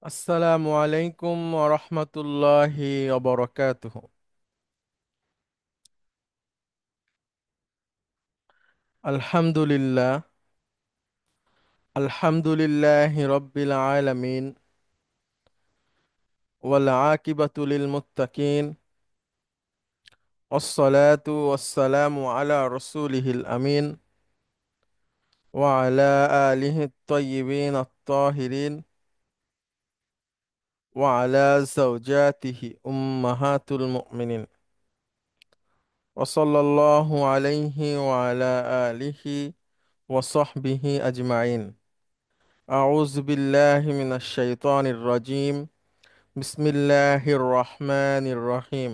আসসালামু আলাইকুম ওরহমতুল্লাহি ওবরাকাতুহু। আলহামদুলিল্লাহ, আলহামদুলিল্লাহি রব্বিল আলামিন, ওয়াল আকিবাতু লিল মুত্তাকিন, ওয়াসসালাতু ওয়াসসালামু আলা রাসূলিহিল আমিন, ওয়া আলা আলিহি আত-তাইয়্যিবিন আত-তাহিরিন, ওয়া আলা যাওজাতিহি উম্মাহাতুল মুমিনিন, ওয়া সাল্লাল্লাহু আলাইহি ওয়া আলা আলিহি ওয়া সাহবিহি আজমাইন। أعوذ بالله من الشيطان الرجيم. بسم الله الرحمن الرحيم.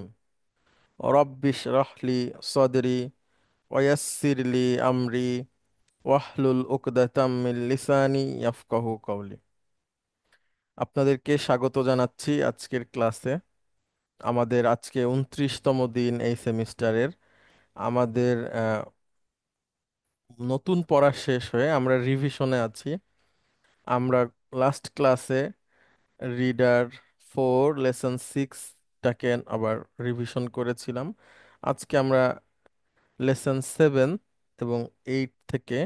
رب اشرح لي صدري ويسر لي أمري واحلل عقدة من লিসানি ইয়াফকাহু কওলি। আপনাদেরকে স্বাগত জানাচ্ছি আজকের ক্লাসে। আমাদের আজকে 29তম দিন এই সেমিস্টারের। আমাদের নতুন পড়া শেষ হয়ে আমরা রিভিশনে আছি। আমরা লাস্ট ক্লাসে রিডার 4 লেসন 6টাকে আবার রিভিশন করেছিলাম। আজকে আমরা লেসন 7 এবং 8 থেকে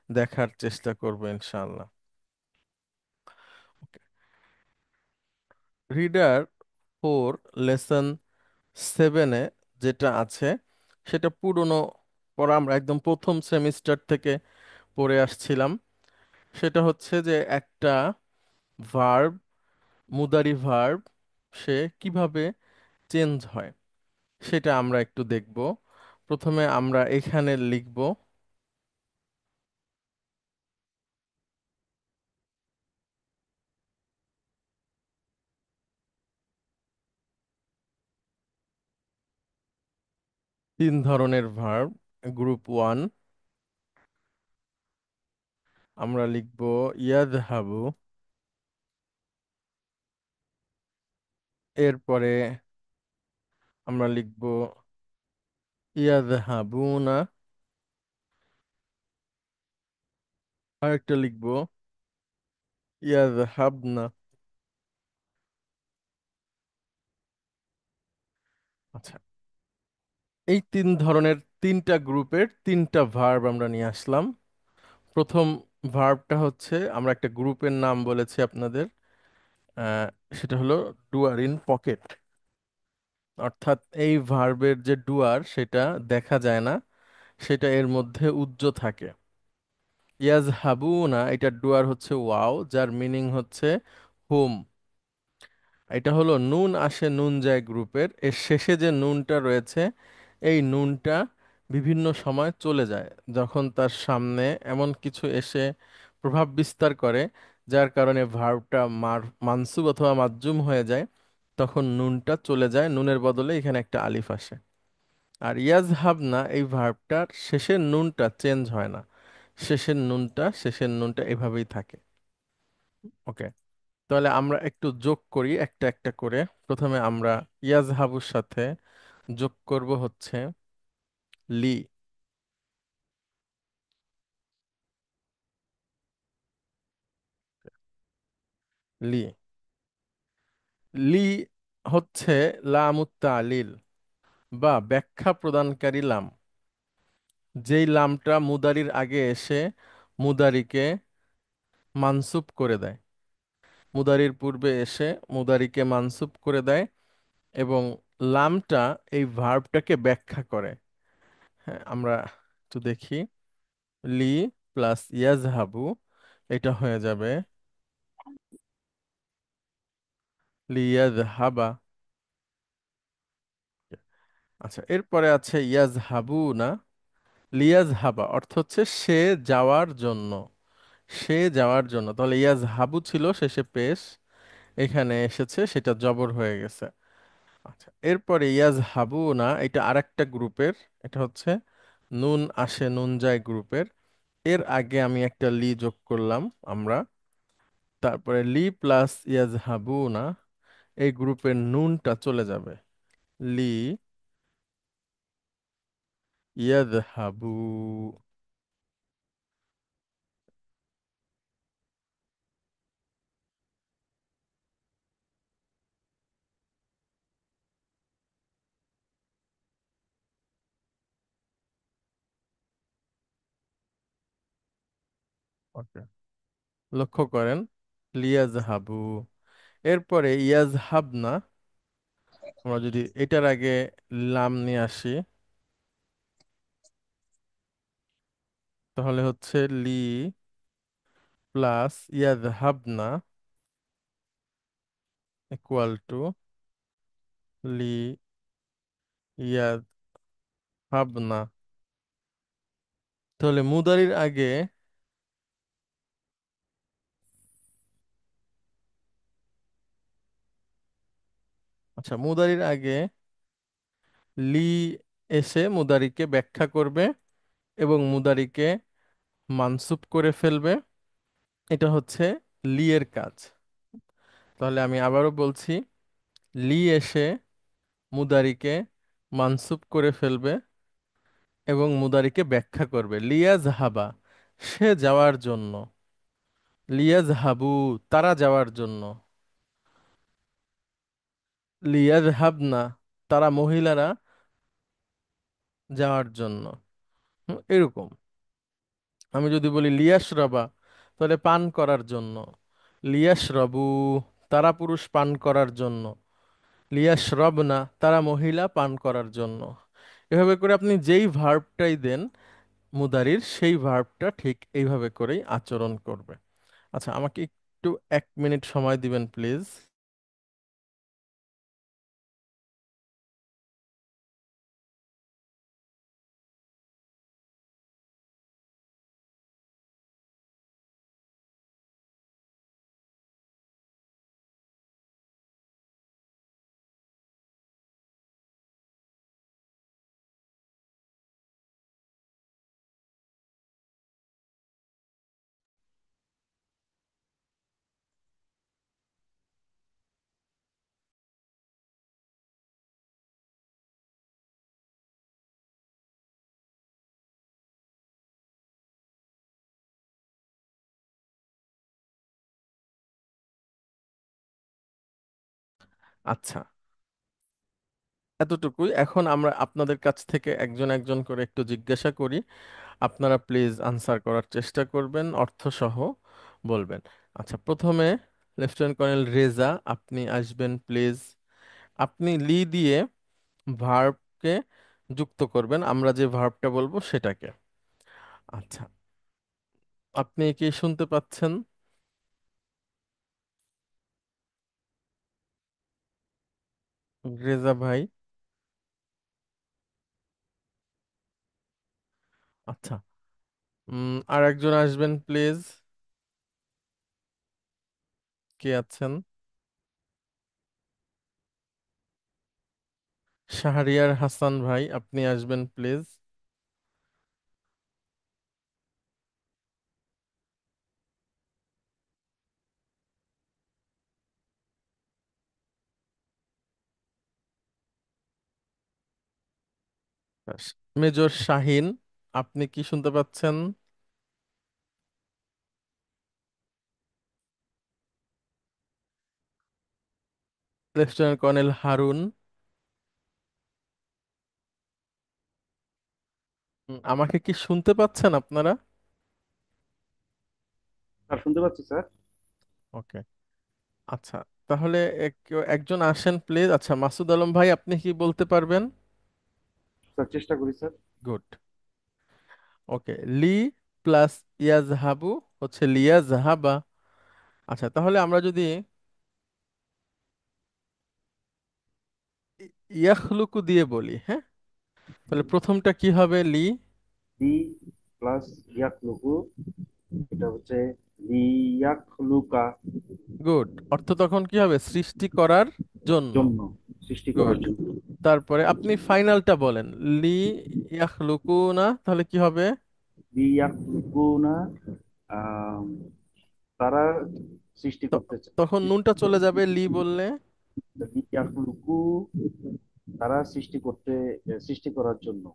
দেখার চেষ্টা করব ইনশাআল্লাহ। রিডার 4 লেসন 7-এ যেটা আছে সেটা পুরনো পড়া, আমরা একদম প্রথম সেমিস্টার থেকে পড়ে আসছিলাম। সেটা হচ্ছে যে একটা ভার্ব, মুদারি ভার্ব, সে কিভাবে চেঞ্জ হয় সেটা আমরা একটু দেখব। প্রথমে আমরা এখানে লিখব 3 ধরনের ভার্ব। গ্রুপ 1 আমরা লিখব ইয়াদহাবু। এরপরে আমরা লিখব ইয়াদহাবুনা। আরেকটা লিখব ইয়াদহাবনা। আচ্ছা, এই 3 ধরনের 3টা গ্রুপের 3টা ভার্ব আমরা নিয়ে আসলাম। প্রথম ভার্বটা হচ্ছে, আমরা একটা গ্রুপের নাম বলেছি আপনাদের, আহ, সেটা হলো ডুয়ার ইন পকেট। অর্থাৎ এই ভার্বের যে ডুয়ার সেটা দেখা যায় না, সেটা এর মধ্যে থাকে। ইয়াজহাবুনা, এটার ডুয়ার হচ্ছে ওয়াও, যার মিনিং হচ্ছে হোম। এটা হলো নুন আসে নুন যায় গ্রুপের, এর শেষে যে নুনটা রয়েছে এই নুনটা বিভিন্ন সময় চলে যায় যখন তার সামনে এমন কিছু এসে প্রভাব বিস্তার করে যার কারণে ভার্বটা মানসুব অথবা মাজজুম হয়ে যায়। তখন নুনটা চলে যায়, নুনের বদলে এখানে একটা আলিফ আসে। আর ইয়াজহাবনা, এই ভার্বটার শেষের নুনটা চেঞ্জ হয় না, শেষের নুনটা এভাবেই থাকে। ওকে, তাহলে আমরা একটু যোগ করি একটা একটা করে। প্রথমে আমরা ইয়াজহাবুর সাথে যোগ করব হচ্ছে লি। লি লি হচ্ছে লামুত তালিল বা ব্যাখ্যা প্রদানকারী লাম। যেই লামটা মুদারির আগে এসে মুদারিকে মানসুব করে দেয়, মুদারির পূর্বে এসে মুদারিকে মানসুব করে দেয়, এবং লামটা এই ভার্বটাকে ব্যাখ্যা করে। হ্যাঁ, আমরা একটু দেখি। লি প্লাস ইয়াজহাবু, এটা হয়ে যাবে লিয়াজহাবা। আচ্ছা, এরপরে আছে ইয়াজহাবু না। লিয়াজহাবা অর্থ হচ্ছে সে যাওয়ার জন্য, সে যাওয়ার জন্য। তাহলে ইয়াজহাবু ছিল শেষে পেশ, এখানে এসেছে সেটা জবর হয়ে গেছে। আচ্ছা, এরপরে ইয়াজহাবু না, এটা আরেকটা গ্রুপের, এটা হচ্ছে নুন আসে নুন যায় গ্রুপের। এর আগে আমি একটা লি যোগ করলাম আমরা। তারপরে লি প্লাস ইয়াজহাবু না, এই গ্রুপের নুনটা চলে যাবে। লি ইয়াযহাবু। ওকে, লক্ষ্য করেন, লিয়াজহাবু। এরপরে ইয়াজহাবনা, আমরা যদি এটার আগে লাম নিয়ে আসি, তাহলে হচ্ছে লি প্লাস ইয়াজহাবনা ইকুয়াল টু লি ইয়াজহাবনা। তাহলে মুদারির আগে, আচ্ছা মুদারির আগে লি এসে মুদারিকে ব্যাখ্যা করবে এবং মুদারিকে মানসুব করে ফেলবে। এটা হচ্ছে লি এর কাজ। তাহলে আমি আবারও বলছি, লি এসে মুদারিকে মানসুব করে ফেলবে এবং মুদারিকে ব্যাখ্যা করবে। লিয়াজ হাবা, সে যাওয়ার জন্য। লিয়াজ হাবু, তারা যাওয়ার জন্য। লিয়াজ হাবনা, তারা মহিলারা যাওয়ার জন্য। এরকম। আমি যদি বলি লিয়াস রবা, তাহলে পান করার জন্য। লিয়াস রবু, তারা পুরুষ পান করার জন্য। লিয়াস রবনা, তারা মহিলা পান করার জন্য। এভাবে করে আপনি যেই ভার্বটাই দেন মুদারির, সেই ভার্বটা ঠিক এইভাবে করেই আচরণ করবে। আচ্ছা, আমাকে একটু 1 মিনিট সময় দিবেন প্লিজ। আচ্ছা, এতটুকুই। এখন আমরা আপনাদের কাছ থেকে একজন একজন করে একটু জিজ্ঞাসা করি, আপনারা প্লিজ আনসার করার চেষ্টা করবেন, অর্থসহ বলবেন। আচ্ছা, প্রথমে লেফটেন্যান্ট কর্নেল রেজা, আপনি আসবেন প্লিজ। আপনি লি দিয়ে ভার্বকে যুক্ত করবেন, আমরা যে ভার্বটা বলবো সেটাকে। আচ্ছা, আপনি কি শুনতে পাচ্ছেন রেজা ভাই? আচ্ছা, আর একজন আসবেন প্লিজ। কে আছেন? শাহরিয়ার হাসান ভাই, আপনি আসবেন প্লিজ। ব্যাস। মেজর শাহিন, আপনি কি শুনতে পাচ্ছেন? লেফটেন্যান্ট কর্নেল হারুন, আমাকে কি শুনতে পাচ্ছেন আপনারা? স্যার শুনতে পাচ্ছি স্যার। ওকে, আচ্ছা, তাহলে একজন আসেন প্লিজ। আচ্ছা, মাসুদ আলম ভাই, আপনি কি বলতে পারবেন? স্যার চেষ্টা করি স্যার। গুড। ওকে, লি প্লাস ইয়াজহাবু হচ্ছে লিয়াজহাবা। আচ্ছা, তাহলে আমরা যদি ইয়াখলুকু দিয়ে বলি, হ্যাঁ, তাহলে প্রথমটা কি হবে? লি। বি প্লাস ইয়াকলুকু, এটা হচ্ছে লিয়াকলুকা, গুড। অর্থ তখন কি হবে? সৃষ্টি করার জন্য। জন্য, সৃষ্টি করার গুড। জন্য। তারপরে আপনি ফাইনালটা বলেন, লি ইয়াখলুকুনা, তাহলে কি হবে? লিয়াকলুকুনা, আম, তারা সৃষ্টি তো- করতে চায়, তখন নুনটা চলে যাবে লি বললে। লিয়াকলুকু, তারা সৃষ্টি করতে, সৃষ্টি করার জন্য।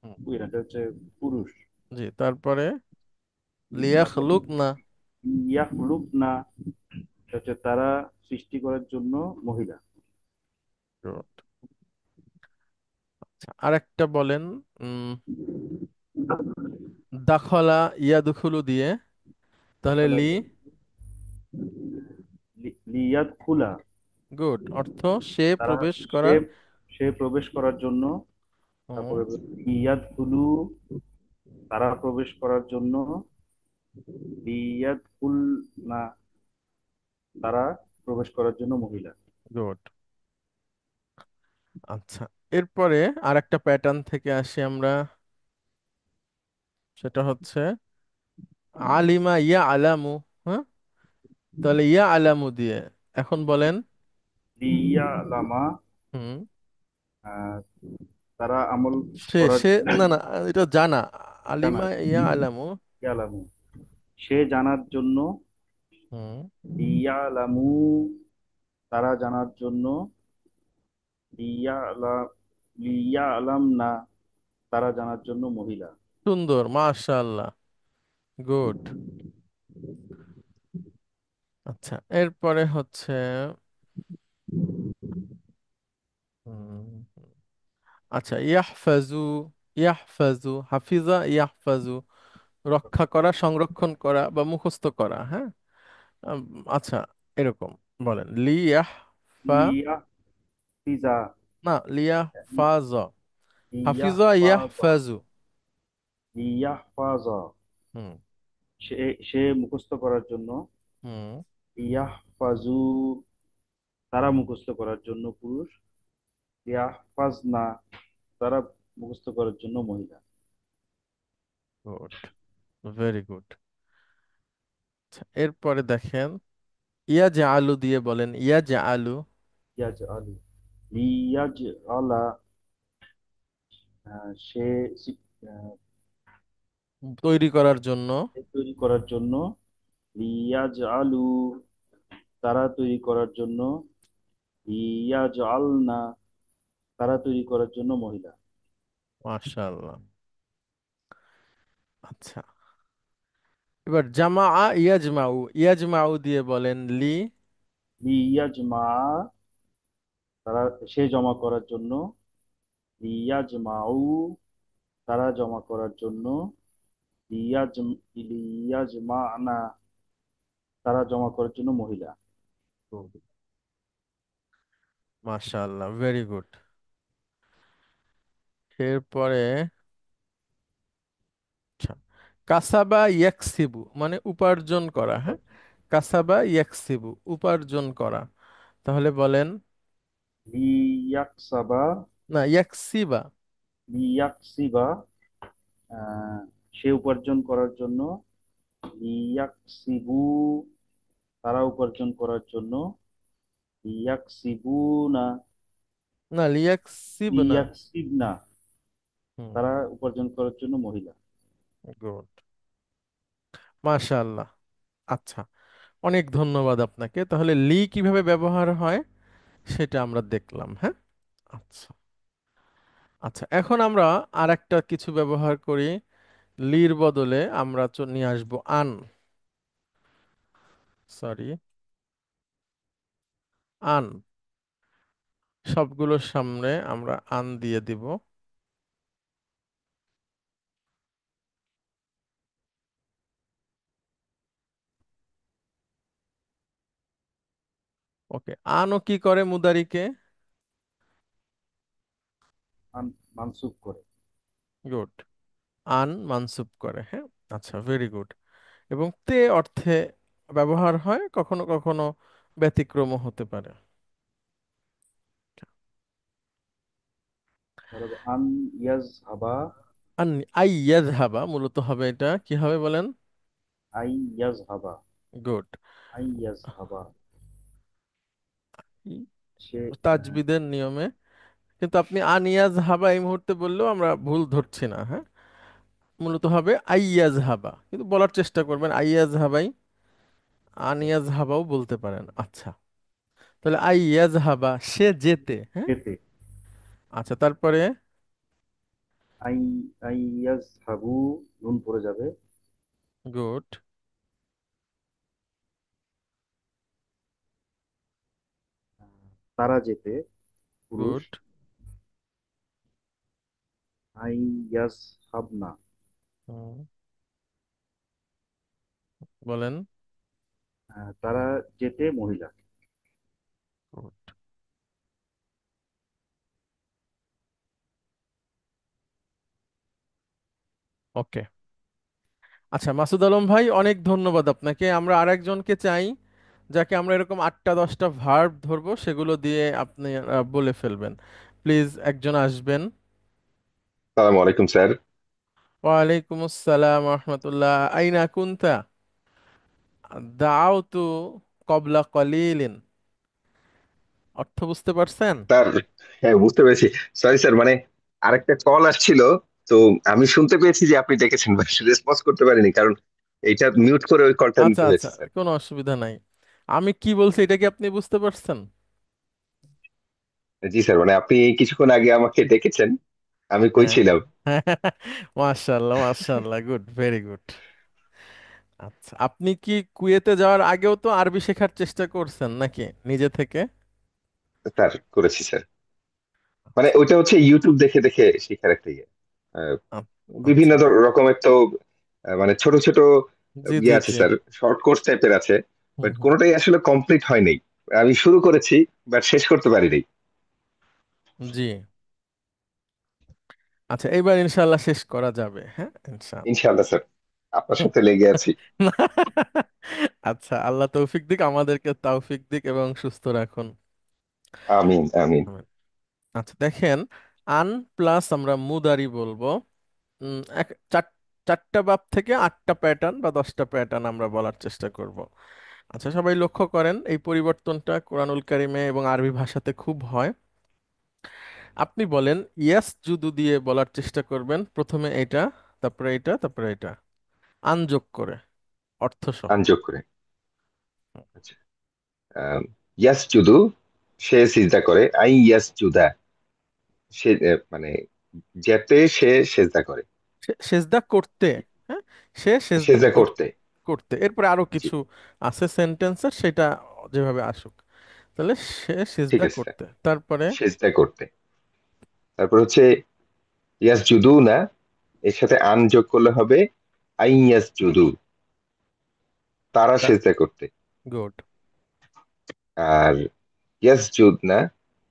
হুম, এটা হচ্ছে পুরুষ। জি, তারপরে তারপর লিয়াখলুকনা। ইয়াকলুকনা, এটা হচ্ছে তারা সৃষ্টি করার জন্য মহিলা। গুড। আচ্ছা, আরেকটা বলেন। উম দাখলা ইয়াদখুলু দিয়ে। তাহলে তাহলে লি। হবে লিয়াদ খুলা। গুড, অর্থ সে তারা প্রবেশ সে করার। সে প্রবেশ করার জন্য। হুম। তারপরে ইয়াদ খুলু, তারা প্রবেশ করার জন্য। ইয়াদ খুল না, তারা প্রবেশ করার জন্য মহিলা। গুড। আচ্ছা, এরপরে আর একটা প্যাটার্ন থেকে আসি আমরা। সেটা হচ্ছে আলিমা ইয়া আলামু। হ্যাঁ, তাহলে ইয়া আলামু দিয়ে এখন বলেন। লিয়া লামা, হুম। তারা আমল সে করার সে জন্য। না না, এটা জানা। জানা, আলিমা ইয়া আলামু। ইয়ালামু, সে জানার জন্য। হুম। ইয়ালামু, তারা জানার জন্য। লিয়ালা লিয়ালাম না, তারা জানার জন্য মহিলা। সুন্দর, মাশাআল্লাহ। গুড। আচ্ছা, এরপরে হচ্ছে হুম, আচ্ছা, ইয়াহফাজু। ইয়াহফাজু, হাফিজা ইয়াহফাজু, রক্ষা করা, সংরক্ষণ করা বা মুখস্থ করা। হ্যাঁ। আম, আচ্ছা, এরকম বলেন লিয়াহফা। লিয়া ফিজা, না, লিয়াহফাজ। হাফিজা ইয়াহফাজা, ইয়াহফাজু। ইয়াহফাজা, হুম। সে সে মুখস্থ করার জন্য। হুম। ইয়াহফাজু, তারা মুখস্থ করার জন্য পুরুষ। ইয়াহফাজনা, তারা মুখস্থ করার জন্য মহিলা। Good, very good. আচ্ছা, এরপরে দেখেন ইয়া যে আলু দিয়ে বলেন, ইয়া যে আলু। ইয়াজ আলু, লিয়াজ আলা, সে তৈরি করার জন্য। তৈরি করার জন্য। লিয়াজ আলু, তারা তৈরি করার জন্য। ইয়াজ আলনা, তারা তৈরি করার জন্য মহিলা। মাশাআল্লাহ। আচ্ছা, এবার জামা ইয়াজমাউ। ইয়াজমাউ দিয়ে বলেন লি। লিয়াজ মা, তারা সে জমা করার জন্য। লিয়াজ মাউ, তারা জমা করার জন্য। লিয়াজ লিয়াজ মা না, তারা জমা করার জন্য মহিলা। মাশাআল্লাহ, ভেরি গুড। এরপরে আচ্ছা, কাসাবা ইয়াকসিবু মানে উপার্জন করা। হ্যাঁ, কাসাবা ইয়াকসিবু উপার্জন করা। তাহলে বলেন। লিয়াকসাবা, না, ইয়াকসিবা। লিয়াকসিবা, সে উপার্জন করার জন্য। লিয়াকসিবু, তারা উপার্জন করার জন্য। লিয়াকসিবুনা, না, লিয়াকসিব না। লিয়াকসিবনা, হুম। তারা উপার্জন করার জন্য মহিলা। গুড, মাশাআল্লাহ। আচ্ছা, অনেক ধন্যবাদ আপনাকে। তাহলে লি কিভাবে ব্যবহার হয় সেটা আমরা দেখলাম। হ্যাঁ। আচ্ছা। আচ্ছা, এখন আমরা আর একটা কিছু ব্যবহার করি। লির বদলে আমরা নিয়ে আসবো আন। সরি, আন। সবগুলোর সামনে আমরা আন দিয়ে দিব। ওকে, আনও কি করে মুদারিকে? মানসুব করে। গুড, আন মানসুব করে। হ্যাঁ। আচ্ছা, ভেরি গুড। এবং তে অর্থে ব্যবহার হয়, কখনো কখনো ব্যতিক্রমও হতে পারে। তারপরে আন ইয়াজ হাবা, আন আই ইয়াজহাবা মূলত হবে, এটা কি হবে বলেন? আই ইয়াজ হাবা, গুড। আই ইয়াজ হাবা, সে তাজবিদের নিয়মে কিন্তু আপনি আন ইয়াজহাবা এই মুহূর্তে বললেও আমরা ভুল ধরছি না। হ্যাঁ, মূলত হবে আই ইয়াজহাবা, কিন্তু বলার চেষ্টা করবেন আই ইয়াজহাবাই। আন ইয়াজহাবাও বলতে পারেন। আচ্ছা, তাহলে আই ইয়াজহাবা সে যেতে। হ্যাঁ। যেতে। আচ্ছা, তারপরে আই আই ইয়াজ হাবু, নুন পড়ে যাবে। গুড। তারা যেতে, পুরুষ। গুড। আই ইয়াজ হাবনা, বলেন। তারা যেতে মহিলা। ওকে। আচ্ছা মাসুদ আলম ভাই, অনেক ধন্যবাদ আপনাকে। আমরা আরেকজনকে চাই যাকে আমরা এরকম 8টা 10টা ভার্ব ধরবো, সেগুলো দিয়ে আপনি বলে ফেলবেন। প্লিজ একজন আসবেন। সালাম আলাইকুম স্যার। ওয়ালাইকুম আসসালাম রহমতুল্লাহ। আইনা কুনতা? দাওতু কবলা কলিলিন। অর্থ বুঝতে পারছেন? স্যার, হ্যাঁ বুঝতে পেরেছি। সরি স্যার, মানে আরেকটা কল আসছিল, তো আমি শুনতে পেয়েছি যে আপনি ডেকেছেন, বাট রেসপন্স করতে পারিনি, কারণ এইটা মিউট করে ওই কলটা আচ্ছা নিতে আচ্ছা, হয়েছে স্যার। কোনো অসুবিধা নাই। আমি কি বলছি এটা কি আপনি বুঝতে পারছেন? জি স্যার, মানে আপনি কিছুক্ষণ আগে আমাকে ডেকেছেন, আমি কই হ্যাঁ। ছিলাম? মাশাআল্লাহ মাশাআল্লাহ, গুড, ভেরি গুড। আচ্ছা, আপনি কি কুয়েতে যাওয়ার আগেও তো আরবি শেখার চেষ্টা করছেন নাকি নিজে থেকে? স্যার করেছি স্যার। মানে আচ্ছা ওইটা হচ্ছে ইউটিউব দেখে দেখে শেখার একটা ইয়ে। আহ, আ- বিভিন্ন আচ্ছা। রকমের তো মানে ছোট ছোট জি ইয়ে জি আছে জি। স্যার, শর্ট কোর্স টাইপের আছে, হুম বাট হুম। কোনোটাই আসলে কমপ্লিট হয়নি। আমি শুরু করেছি, বাট শেষ করতে পারিনি। জি। আচ্ছা, এইবার ইনশাল্লাহ শেষ করা যাবে, হ্যাঁ ইনশাল্লাহ। ইনশাআল্লাহ স্যার, আপনার সাথে লেগে আছি। আচ্ছা, আল্লাহ তৌফিক দিক, আমাদেরকে তৌফিক দিক এবং সুস্থ রাখুন। আমিন আমিন। আমিন। আচ্ছা দেখেন, আন প্লাস আমরা মুদারি বলবো। এক 4টা বাপ থেকে 8টা প্যাটার্ন বা 10টা প্যাটার্ন আমরা বলার চেষ্টা করব। আচ্ছা, সবাই লক্ষ্য করেন এই পরিবর্তনটা কোরআনুল কারিমে এবং আরবি ভাষাতে খুব হয়। আপনি বলেন ইয়াস জুদু দিয়ে বলার চেষ্টা করবেন, প্রথমে এটা, তারপরে এটা, তারপরে এটা, আন যোগ করে, অর্থ সহ। আনযোগ করে। আচ্ছা। ইয়াস জুদু, সে সিজদা করে। আই ইয়াস জুদা, সে মানে যেতে সে সেজদা করে। সেজদা করতে। হ্যাঁ, সে সেজদা সেজদা করতে। করতে, এরপরে আরো জি, কিছু আছে সেন্টেন্সের, সেটা যেভাবে আসুক। তাহলে সে ঠিক সেজদা আছে স্যার। করতে, তারপরে সেজদা করতে। তারপর হচ্ছে ইয়াস জুদু না, এর সাথে আন যোগ করলে হবে আই ইয়াস জুদু, তারা সেজদা করতে। গুড। আর ইয়াস জুদ না,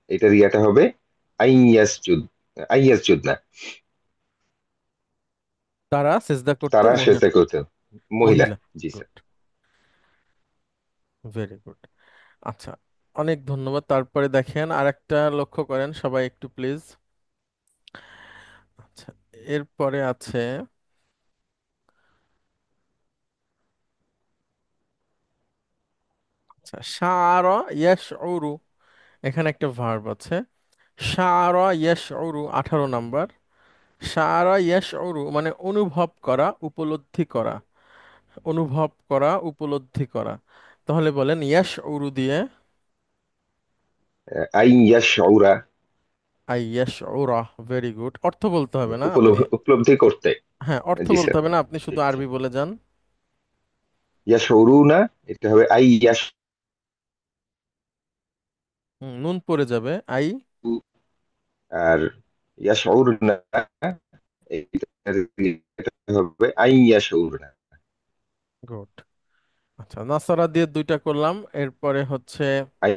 এটার ইয়াটা হবে আই ইয়াস জুদ। আই ইয়াস জুদ না, তারা সেজদা করতে তারা মহিলা। সেজদা করতে। মহিলা। মহিলা। জি স্যার। Good, very good. আচ্ছা, অনেক ধন্যবাদ। তারপরে দেখেন আরেকটা, লক্ষ্য করেন সবাই একটু প্লিজ। আচ্ছা, এরপরে আছে, আচ্ছা শাআরা ইয়াশউরু। এখানে একটা ভার্ব আছে, শাআরা ইয়াশউরু, 18 নাম্বার। শাআরা ইয়াশউরু মানে অনুভব করা, উপলব্ধি করা, অনুভব করা, উপলব্ধি করা। তাহলে বলেন ইয়াশউরু দিয়ে। আই ইয়াস ওরা, আই ইয়াশউরা, ভেরি গুড। অর্থ বলতে হবে না আপনি। উপলব্ধি করতে। হ্যাঁ, অর্থ জি বলতে স্যার, হবে না, আপনি শুধু দেখেছি। আরবি বলে যান। ইয়াস ওরু না, এটা হবে আই ইয়াস। নুন পড়ে যাবে, আই। আর ইয়াস ওরু না, এটা হবে আই ইয়াস ওরু না। গুড। আচ্ছা, নাসারা দিয়ে 2টা করলাম, এরপরে হচ্ছে আই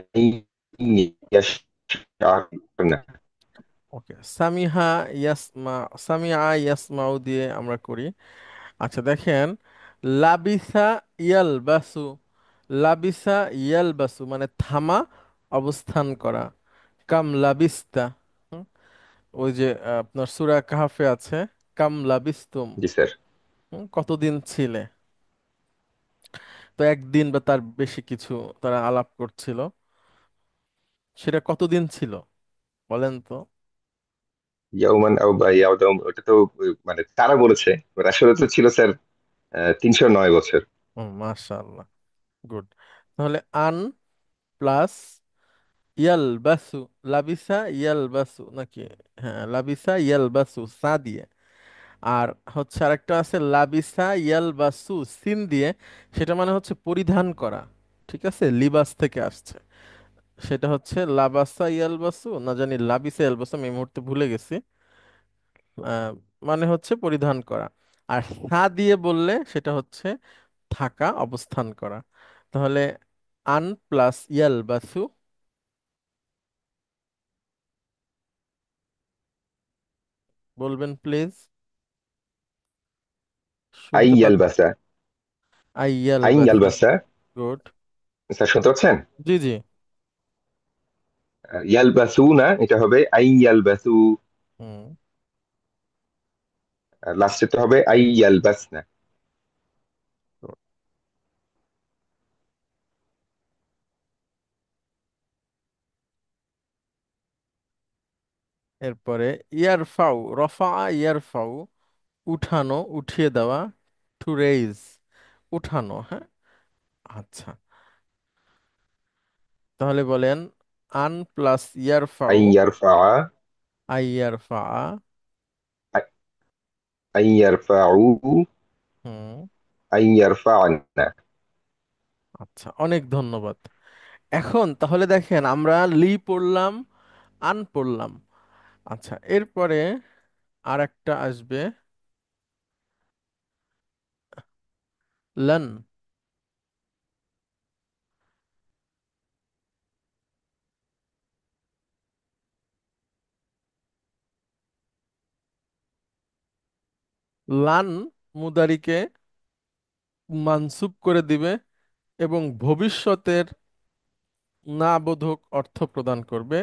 ইয়াস না। ওকে সামিহা ইয়াসমা, সামিআ ইয়াসমাউ দিয়ে আমরা করি। আচ্ছা দেখেন, লাবিসা ইয়ালবাসু, লাবিসা ইয়ালবাসু মানে থামা, অবস্থান করা। কাম লাবিস্তা, হুম, ওই যে আপনার সূরা কাহফে আছে, কাম লাবিস্তুম, জি স্যার। কতদিন ছিলে। তো একদিন বা তার বেশি কিছু তারা আলাপ করছিল, সেটা কতদিন ছিল বলেন তো? ইয়াউমান আও বা ইয়াউদাম, ওটা তো মানে তারা বলেছে, but আসলে তো ছিল স্যার 309 বছর। মাশাআল্লাহ, গুড। তাহলে আন প্লাস ইয়ালবাসু, লাবিসা ইয়ালবাসু নাকি? হ্যাঁ, লাবিসা ইয়ালবাসু সা দিয়ে। আর হচ্ছে আরেকটা আছে লাবিসা ইয়ালবাসু সিন দিয়ে, সেটা মানে হচ্ছে পরিধান করা। ঠিক আছে, লিবাস থেকে আসছে। সেটা হচ্ছে লাবাসা ইয়ালবাসু, না জানি লাবিসা ইয়ালবাসু, আমি এই মুহূর্তে ভুলে গেছি। আহ, মানে হচ্ছে পরিধান করা। আর সা দিয়ে বললে সেটা হচ্ছে থাকা, অবস্থান করা। তাহলে আন প্লাস ইয়ালবাসু, বলবেন প্লিজ, আই শুনতে পাচ্ছি। ইয়ালবাসা। আই আইয়ালবাসা। ইয়ালবাসা। গুড। স্যার শুনতে পাচ্ছেন? জি জি। ইয়ালবাসু না, এটা হবে আই ইয়ালবাসু। হুম। লাস্টে তো হবে আই ইয়ালবাস না। good। এরপরে ইয়ারফাউ, রফা ইয়ারফাউ, উঠানো, উঠিয়ে দেওয়া, টু রেইজ, উঠানো, হ্যাঁ। আচ্ছা, তাহলে বলেন আন প্লাস ইয়ারফাউ, আই ইয়ারফা। আইয়ারফা। আই ইয়ারফাউ। হুম। আই ইয়ারফা'না। আচ্ছা, অনেক ধন্যবাদ। এখন তাহলে দেখেন আমরা লি পড়লাম, আন পড়লাম। আচ্ছা, এরপরে আর একটা আসবে, লান। লান মুদারিকে মানসুব করে দিবে এবং ভবিষ্যতের না বোধক অর্থ প্রদান করবে,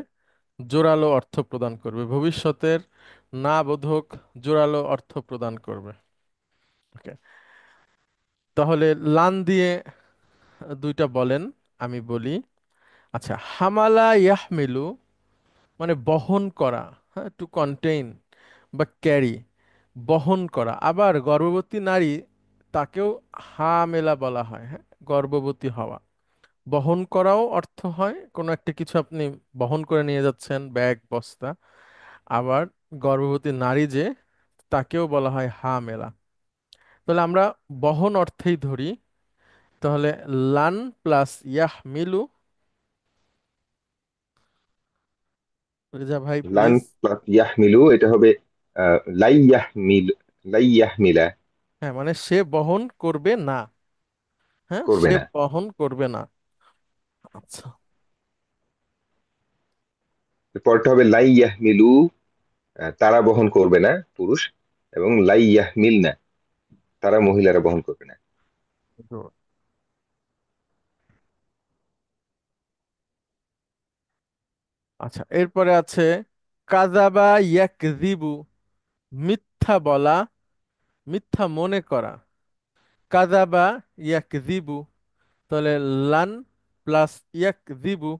জোরালো অর্থ প্রদান করবে, ভবিষ্যতের না বোধক জোরালো অর্থ প্রদান করবে। ওকে, তাহলে লান দিয়ে দুইটা বলেন, আমি বলি। আচ্ছা, হামালা ইয়াহমিলু মানে বহন করা, হ্যাঁ, টু কন্টেইন বা ক্যারি, বহন করা। আবার গর্ভবতী নারী, তাকেও হামেলা বলা হয়, হ্যাঁ, গর্ভবতী হওয়া। বহন করাও অর্থ হয় কোনো একটা কিছু আপনি বহন করে নিয়ে যাচ্ছেন, ব্যাগ বস্তা। আবার গর্ভবতী নারী যে, তাকেও বলা হয় হামেলা। তাহলে আমরা বহন অর্থেই ধরি। তাহলে লান প্লাস ইয়াহমিলু, রেজা ভাই লান প্লিজ। প্লাস ইয়াহমিলু, এটা হবে লাই ইয়াহমিল। লাই ইয়াহমিলা। হ্যাঁ, মানে সে বহন করবে না, হ্যাঁ, করবে সে না। বহন করবে না। আচ্ছা। পরটা হবে লাই ইয়াহমিলু, তারা বহন করবে না, পুরুষ। এবং লাই ইয়াহমিল না, তারা মহিলারা বহন করবে না। good। আচ্ছা, এরপরে আছে কাযাবা ইয়াকযিবু, মিথ্যা বলা, মিথ্যা মনে করা। কাযাবা ইয়াকযিবু, তাহলে লান প্লাস ইয়াকযিবু।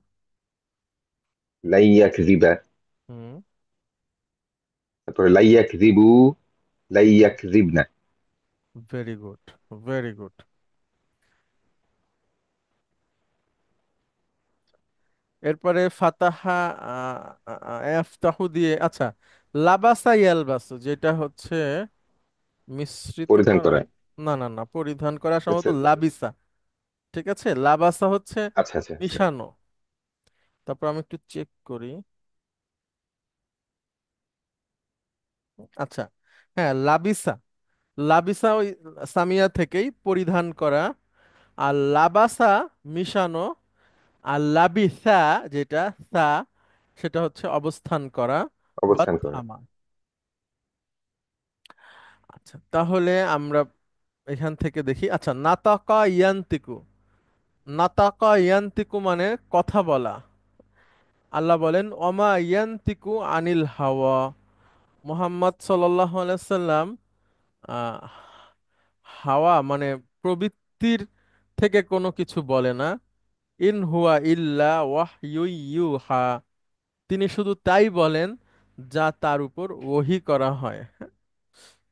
লাই ইয়াকযিবা। হুম। তারপরে লাই ইয়াকযিবু, লাই ইয়াকযিবনা। Very good, very good. এরপরে ফাতাহা ইয়াফতাহু দিয়ে, আচ্ছা, লাবাসা ইয়ালবাসু, যেটা হচ্ছে মিশ্রিত পরিধান করা। করা। না না না, পরিধান করা আচ্ছা সম্ভবত লাবিসা। ঠিক আছে, লাবাসা হচ্ছে আচ্ছা আচ্ছা আচ্ছা। মিশানো। তারপর আমি একটু চেক করি। আচ্ছা, হ্যাঁ, লাবিসা, লাবিসা ওই সামিয়া থেকেই পরিধান করা। আর লাবাসা মিশানো। আর লাবিসা যেটা সা, সেটা হচ্ছে অবস্থান করা বা অবস্থান করা। থামা। আচ্ছা, তাহলে আমরা এখান থেকে দেখি। আচ্ছা, নাতাকা ইয়ান্তিকু, নাতাকা ইয়ান্তিকু মানে কথা বলা। আল্লাহ বলেন অমা ইয়ান্তিকু আনিল হাওয়া, মুহাম্মদ সাল্লাল্লাহু আলাইহি সাল্লাম আহ, হাওয়া মানে প্রবৃত্তির থেকে কোনো কিছু বলে না। ইন হুয়া ইল্লা ওয়াহয়ু ইউহা, তিনি শুধু তাই বলেন যা তার উপর ওহী করা হয়।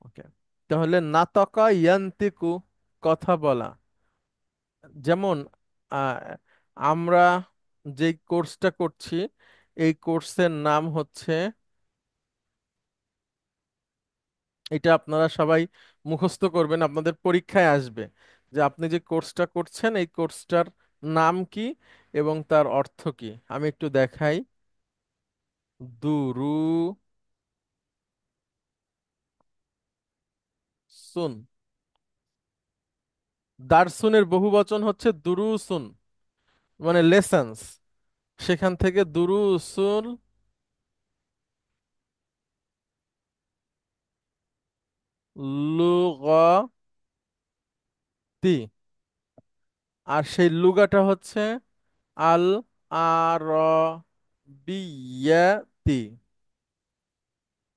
ওকে, তাহলে নাতাকা ইয়ান্তিকু, কথা বলা। যেমন আহ, আমরা যে কোর্সটা করছি, এই কোর্সের নাম হচ্ছে, এটা আপনারা সবাই মুখস্থ করবেন, আপনাদের পরীক্ষায় আসবে যে আপনি যে কোর্সটা করছেন এই কোর্সটার নাম কি এবং তার অর্থ কি। আমি একটু দেখাই। দুরু সুন, দারসুনের বহু বচন হচ্ছে দুরুসুন, মানে লেসন্স। সেখান থেকে দুরুসুল লুগাতি। আর সেই লুগাটা হচ্ছে আল আরবিয়াতি,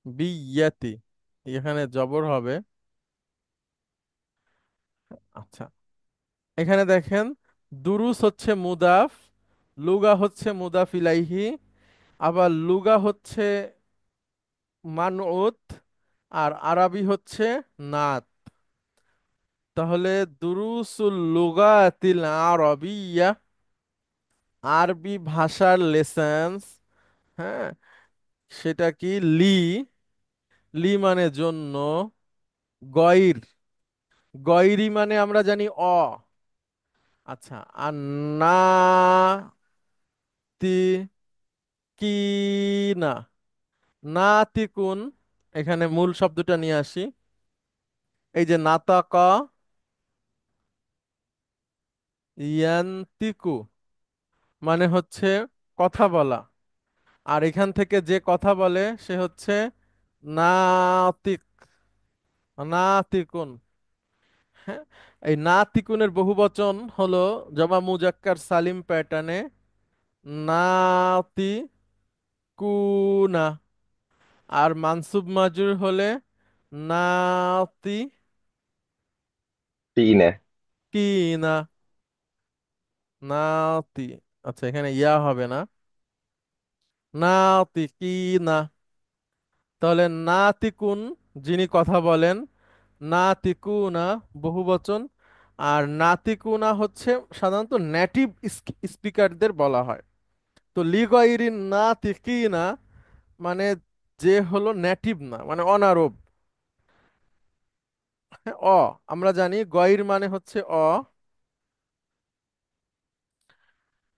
বিয়াতি, এখানে জবর হবে। আচ্ছা, এখানে দেখেন, দুরুস হচ্ছে মুদাফ, লুগা হচ্ছে মুদাফ ইলাইহি, আবার লুগা হচ্ছে মানউত, আর আরবি হচ্ছে নাত। তাহলে দুরুসুল লুগাতিল আরবিয়া, আরবি ভাষার লেসন্স, হ্যাঁ, সেটা কি? লি, লি মানে জন্য, গয়র, গয়রি মানে আমরা জানি আচ্ছা, আর না তি কি না, না তিকুন, এখানে মূল শব্দটা নিয়ে আসি। এই যে নাতাকা ইয়ান্তিকু, মানে হচ্ছে কথা বলা। আর এখান থেকে যে কথা বলে সে হচ্ছে নাতিক, নাতিকুন। হ্যাঁ, এই নাতিকুনের বহুবচন হলো জমা মুজাক্কার সালিম প্যাটার্নে নাতিকুনা। আর মানসুব মাজরুর হলে নাতিকিনা। ঠিক না? নাতি, আচ্ছা এখানে ইয়া হবে না, নাতিকিনা। তাহলে নাতিকুন, যিনি কথা বলেন, নাতিকুনা বহুবচন। আর নাতিকুনা হচ্ছে সাধারণত নেটিভ স্পিকারদের বলা হয়। তো লিগাইরিন নাতিকিনা মানে যে হলো নেটিভ না, মানে অনারব। হ্যাঁ, আমরা জানি গয়র মানে হচ্ছে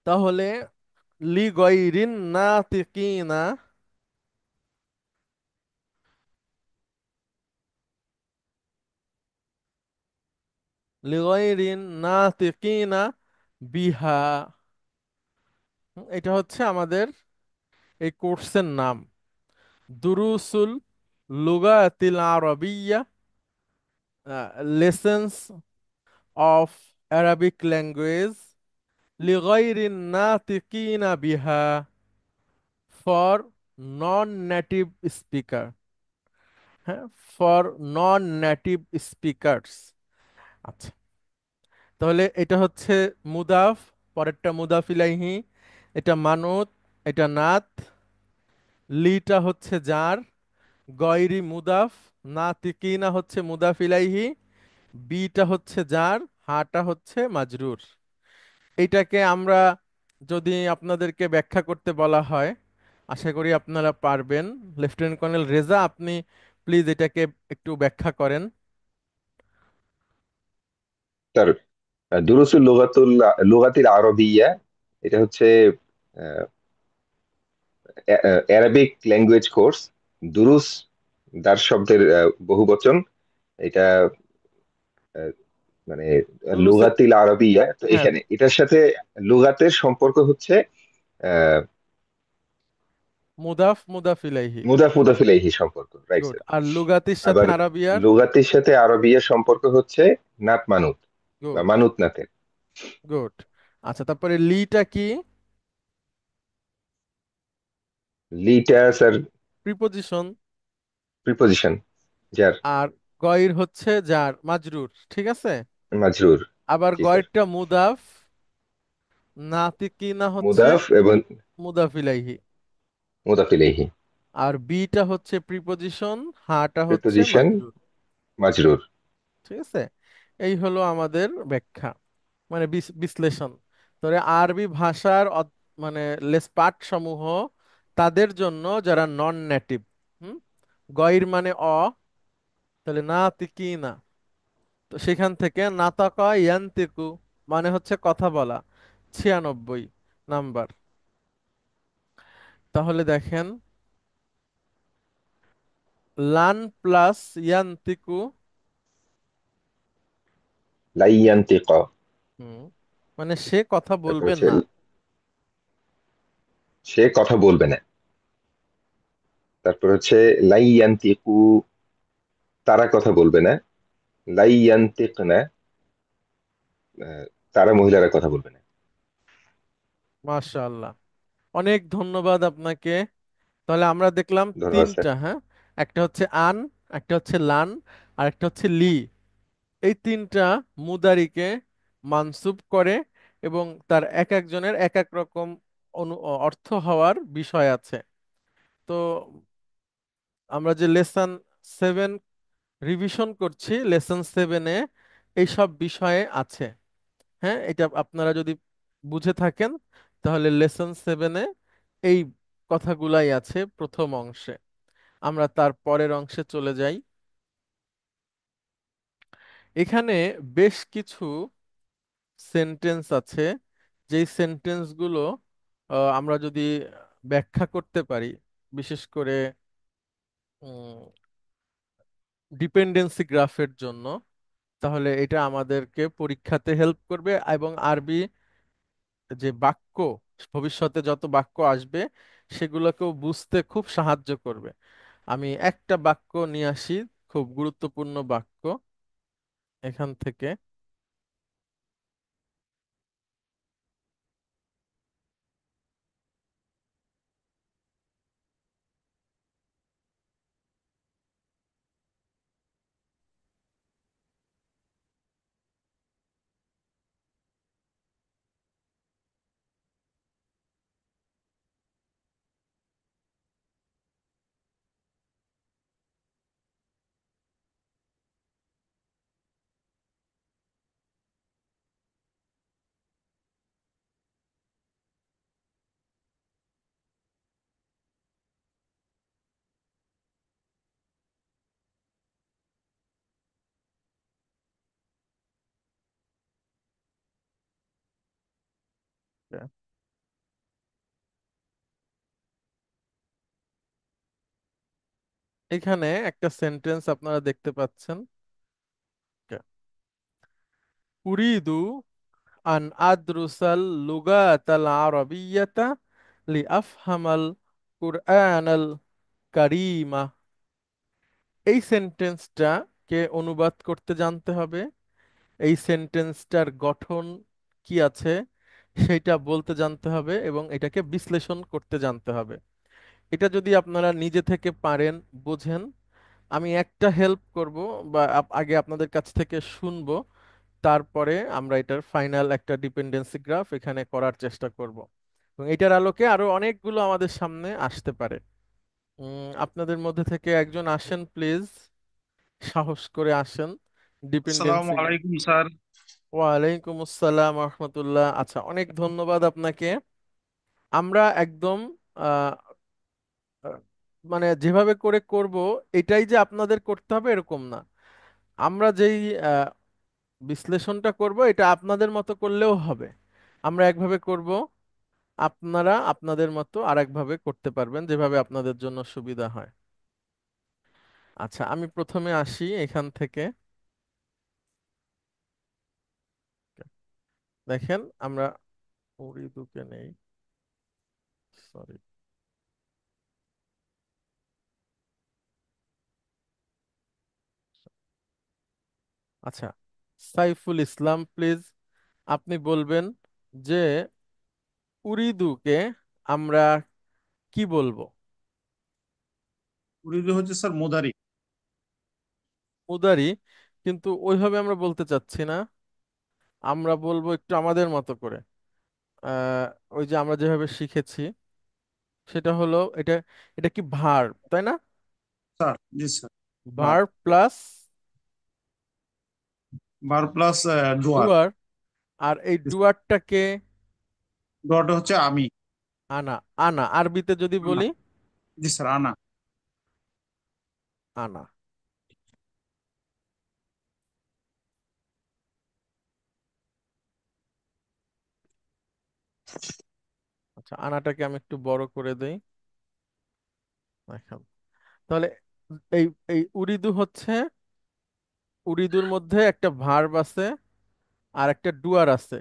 তাহলে লিগাইরিন নাতিকিনা, লিগাইরিন নাতিকিনা বিহা। এটা হচ্ছে আমাদের এই কোর্সের নাম, দুরুসুল লুগাতিল আরবিয়া, লেসন্স অফ অ্যারাবিক ল্যাঙ্গুয়েজ লিগাইরিন নাতিকিনা বিহা, ফর নন নেটিভ স্পিকার। হ্যাঁ, ফর নন নেটিভ স্পিকারস। আচ্ছা, তাহলে এটা হচ্ছে মুদাফ, পরেরটা মুদাফ ইলাইহি, এটা মানত, এটা নাত, লিটা হচ্ছে জার, গয়রি মুদাফ, নাতিকিনা হচ্ছে মুদাফ ইলাইহি, বিটা হচ্ছে জার, হাটা হচ্ছে মাজরুর। এইটাকে আমরা যদি আপনাদেরকে ব্যাখ্যা করতে বলা হয়, আশা করি আপনারা পারবেন। লেফটেন্যান্ট কর্নেল রেজা, আপনি প্লিজ এটাকে একটু ব্যাখ্যা করেন। তার দুরুসুল লুগাতিল আরবিয়া, এটা হচ্ছে অ্যারাবিক ল্যাঙ্গুয়েজ কোর্স। দুরুস দার শব্দের বহুবচন। এটা আহ, মানে দুরুসের, লুগাতিল আরবিয়া, তো হ্যাঁ, এখানে এটার সাথে লুগাতের সম্পর্ক হচ্ছে আহ মুদাফ মুদাফ ইলাইহি। মুদাফ ইলাইহি সম্পর্ক, রাইট গুড। স্যার। আর লুগাতির সাথে আবার আরাবিয়ার? লুগাতের সাথে আরবিয়ার সম্পর্ক হচ্ছে নাত মানুত বা গুড, মানুত নাতের। গুড। আচ্ছা, তারপরে লিটা কি? লিটা স্যার প্রিপোজিশন। প্রিপোজিশন, যার, আর গয়র হচ্ছে যার, মাজরুর, ঠিক আছে। মাজরুর। আবার জি স্যার। গয়রটা মুদাফ, নাতিকিনা হচ্ছে মুদাফ এবং মুদাফ ইলাইহি। মুদাফ ইলাইহি। আর বিটা হচ্ছে প্রিপোজিশন, হাটা হচ্ছে প্রিপোজিশন, মাজরুর, মাজরুর। ঠিক আছে। এই হলো আমাদের ব্যাখ্যা, মানে বিশ্লেষণ। তবে আরবি ভাষার মানে পাঠ সমূহ তাদের জন্য যারা নন নেটিভ। হুম, গয়র মানে তাহলে না তিকি না, তো সেখান থেকে নাতাকা ইয়ান্তিকু মানে হচ্ছে কথা বলা, 96 নাম্বার। তাহলে দেখেন, লান প্লাস ইয়ান্তিকু লাইয়ান্তিক। হুম, মানে সে কথা তারপর বলবে হচ্ছে না। সে কথা বলবে না। তারপর হচ্ছে লাইয়ান্তিকু, তারা কথা বলবে না। লাইয়ান্তিক না, তারা মহিলারা কথা বলবে না। মাশাআল্লাহ, অনেক ধন্যবাদ আপনাকে। তাহলে আমরা দেখলাম ধন্যবাদ স্যার। তিনটা, হ্যাঁ, একটা হচ্ছে আন, একটা হচ্ছে লান, আর একটা হচ্ছে লি। এই তিনটা মুদারিকে মানসুব করে এবং তার এক একজনের এক এক রকম অর্থ হওয়ার বিষয় আছে। তো আমরা যে লেসন 7 রিভিশন করছি, লেসন 7-এ এইসব বিষয়ে আছে। হ্যাঁ, এটা আপনারা যদি বুঝে থাকেন তাহলে লেসন 7-এ এই কথাগুলাই আছে প্রথম অংশে। আমরা তার পরের অংশে চলে যাই। এখানে বেশ কিছু সেন্টেন্স আছে, যেই সেন্টেন্সগুলো আমরা যদি ব্যাখ্যা করতে পারি, বিশেষ করে ডিপেন্ডেন্সি গ্রাফের জন্য, তাহলে এটা আমাদেরকে পরীক্ষাতে হেল্প করবে এবং আরবি যে বাক্য, ভবিষ্যতে যত বাক্য আসবে সেগুলোকেও বুঝতে খুব সাহায্য করবে। আমি একটা বাক্য নিয়ে আসি, খুব গুরুত্বপূর্ণ বাক্য এখান থেকে। এখানে একটা সেন্টেন্স আপনারা দেখতে পাচ্ছেন, উরিদু আন আদ্রুসাল লুগাতাল আরবিয়াতা লিআফহামাল কুরআনাল কারীমা। এই সেন্টেন্সটা কে অনুবাদ করতে জানতে হবে, এই সেন্টেন্সটার গঠন কি আছে সেটা বলতে জানতে হবে এবং এটাকে বিশ্লেষণ করতে জানতে হবে। এটা যদি আপনারা নিজে থেকে পারেন, বোঝেন, আমি একটা হেল্প করব বা আগে আপনাদের কাছ থেকে শুনবো, তারপরে আমরা এটার ফাইনাল একটা ডিপেন্ডেন্সি গ্রাফ এখানে করার চেষ্টা করব এবং এটার আলোকে আরো অনেকগুলো আমাদের সামনে আসতে পারে। আপনাদের মধ্যে থেকে একজন আসেন প্লিজ, সাহস করে আসেন। আসসালামু ডিপেন্ডেন্সি। আলাইকুম স্যার। ওয়ালাইকুম আসসালাম রহমতুল্লাহ। আচ্ছা, অনেক ধন্যবাদ আপনাকে। আমরা একদম আহ, আহ, মানে যেভাবে করে করব এটাই যে আপনাদের করতে হবে এরকম না। আমরা যেই আহ, বিশ্লেষণটা করব এটা আপনাদের মতো করলেও হবে। আমরা একভাবে করব, আপনারা আপনাদের মতো আরেকভাবে করতে পারবেন, যেভাবে আপনাদের জন্য সুবিধা হয়। আচ্ছা, আমি প্রথমে আসি এখান থেকে। দেখেন, আমরা উর্দুকে নেই, সরি। আচ্ছা, সাইফুল ইসলাম প্লিজ, আপনি বলবেন যে উরিদুকে আমরা কি বলবো। উর্দু হচ্ছে স্যার মুদারি। উদারি, কিন্তু ওইভাবে আমরা বলতে চাচ্ছি না। আমরা বলবো একটু আমাদের মতো করে। আহ ওই যে আমরা যেভাবে শিখেছি সেটা হলো, এটা এটা কি ভার্ব, তাই না? স্যার জি স্যার। বার ভার্ব প্লাস বার প্লাস ডুয়ার। ডুয়ার। আর এই ডুয়ারটাকে ডুয়ারটা হচ্ছে আমি। আনা। আনা আরবিতে যদি আনা। বলি, জি স্যার আনা। আনা। আচ্ছা, আনাটাকে আমি একটু বড় করে দেই। দেখেন, তাহলে এই এই উরিদু হচ্ছে, উরিদুর মধ্যে একটা ভার্ব আছে আর একটা ডুয়ার আছে,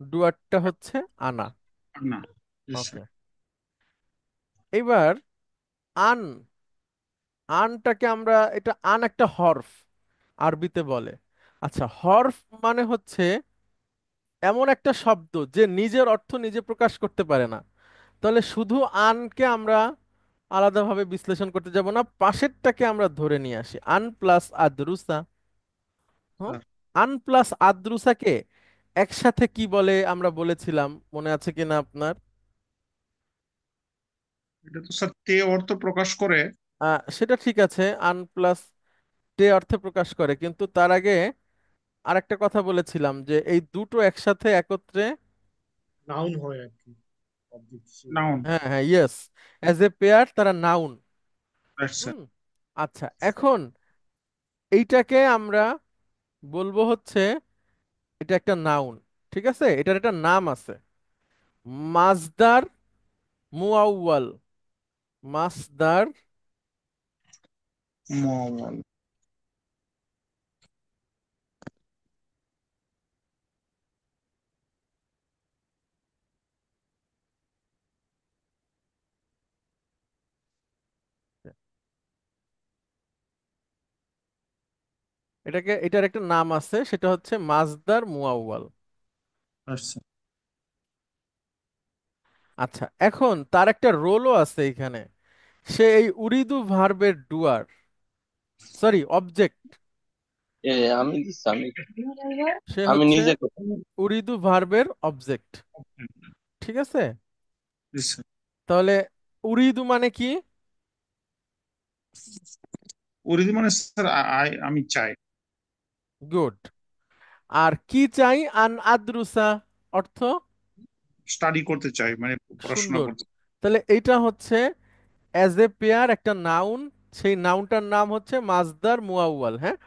ডুয়ারটা হচ্ছে আনা। আনা। জি স্যার। ওকে, এবার আন, আনটাকে আমরা, এটা আন একটা হরফ, আরবিতে বলে। আচ্ছা, হরফ মানে হচ্ছে এমন একটা শব্দ যে নিজের অর্থ নিজে প্রকাশ করতে পারে না। তাহলে শুধু আনকে আমরা আলাদাভাবে বিশ্লেষণ করতে যাব না, পাশেরটাকে আমরা ধরে নিয়ে আসি, আন প্লাস আদ্রুসা। হ্যাঁ, স্যার, আন প্লাস আদ্রুসাকে একসাথে কি বলে আমরা বলেছিলাম, মনে আছে কিনা আপনার? এটা তো স্যার তে অর্থ প্রকাশ করে। সেটা ঠিক আছে, আন প্লাস টে অর্থে প্রকাশ করে, কিন্তু তার আগে আরেকটা কথা বলেছিলাম যে এই দুটো একসাথে একত্রে, নাউন হয় আর কি, অবজেক্ট হিসেবে। নাউন। হ্যাঁ হ্যাঁ, ইয়েস, অ্যাজ এ পেয়ার তারা নাউন। Right sir. হুম। আচ্ছা, এখন এইটাকে আমরা বলবো হচ্ছে এটা একটা নাউন, ঠিক আছে, এটার একটা নাম আছে, মাজদার মুআউয়াল, মাসদার। মওয়াল। এটার একটা নাম আছে, সেটা হচ্ছে মাজদার মুআউয়াল। Right sir. আচ্ছা, এখন তার একটা রোলও আছে এখানে, সে এই উরিদু ভার্বের ডুয়ার, সরি অবজেক্ট, এ আমি দিচ্ছি, সে আমি হচ্ছে নিজে করতে উরিদু ভার্বের অবজেক্ট, ঠিক আছে। জি স্যার। তাহলে উরিদু মানে কি? উরিদু মানে স্যার আমি চাই। গুড। আর কি চাই? আন আদ্রুসা, অর্থ স্টাডি করতে চাই, মানে পড়াশোনা সুন্দর। করতে। তাহলে এইটা হচ্ছে অ্যাজ এ পেয়ার একটা নাউন, সেই নাউনটার নাম হচ্ছে মাজদার মুআউয়াল, হ্যাঁ।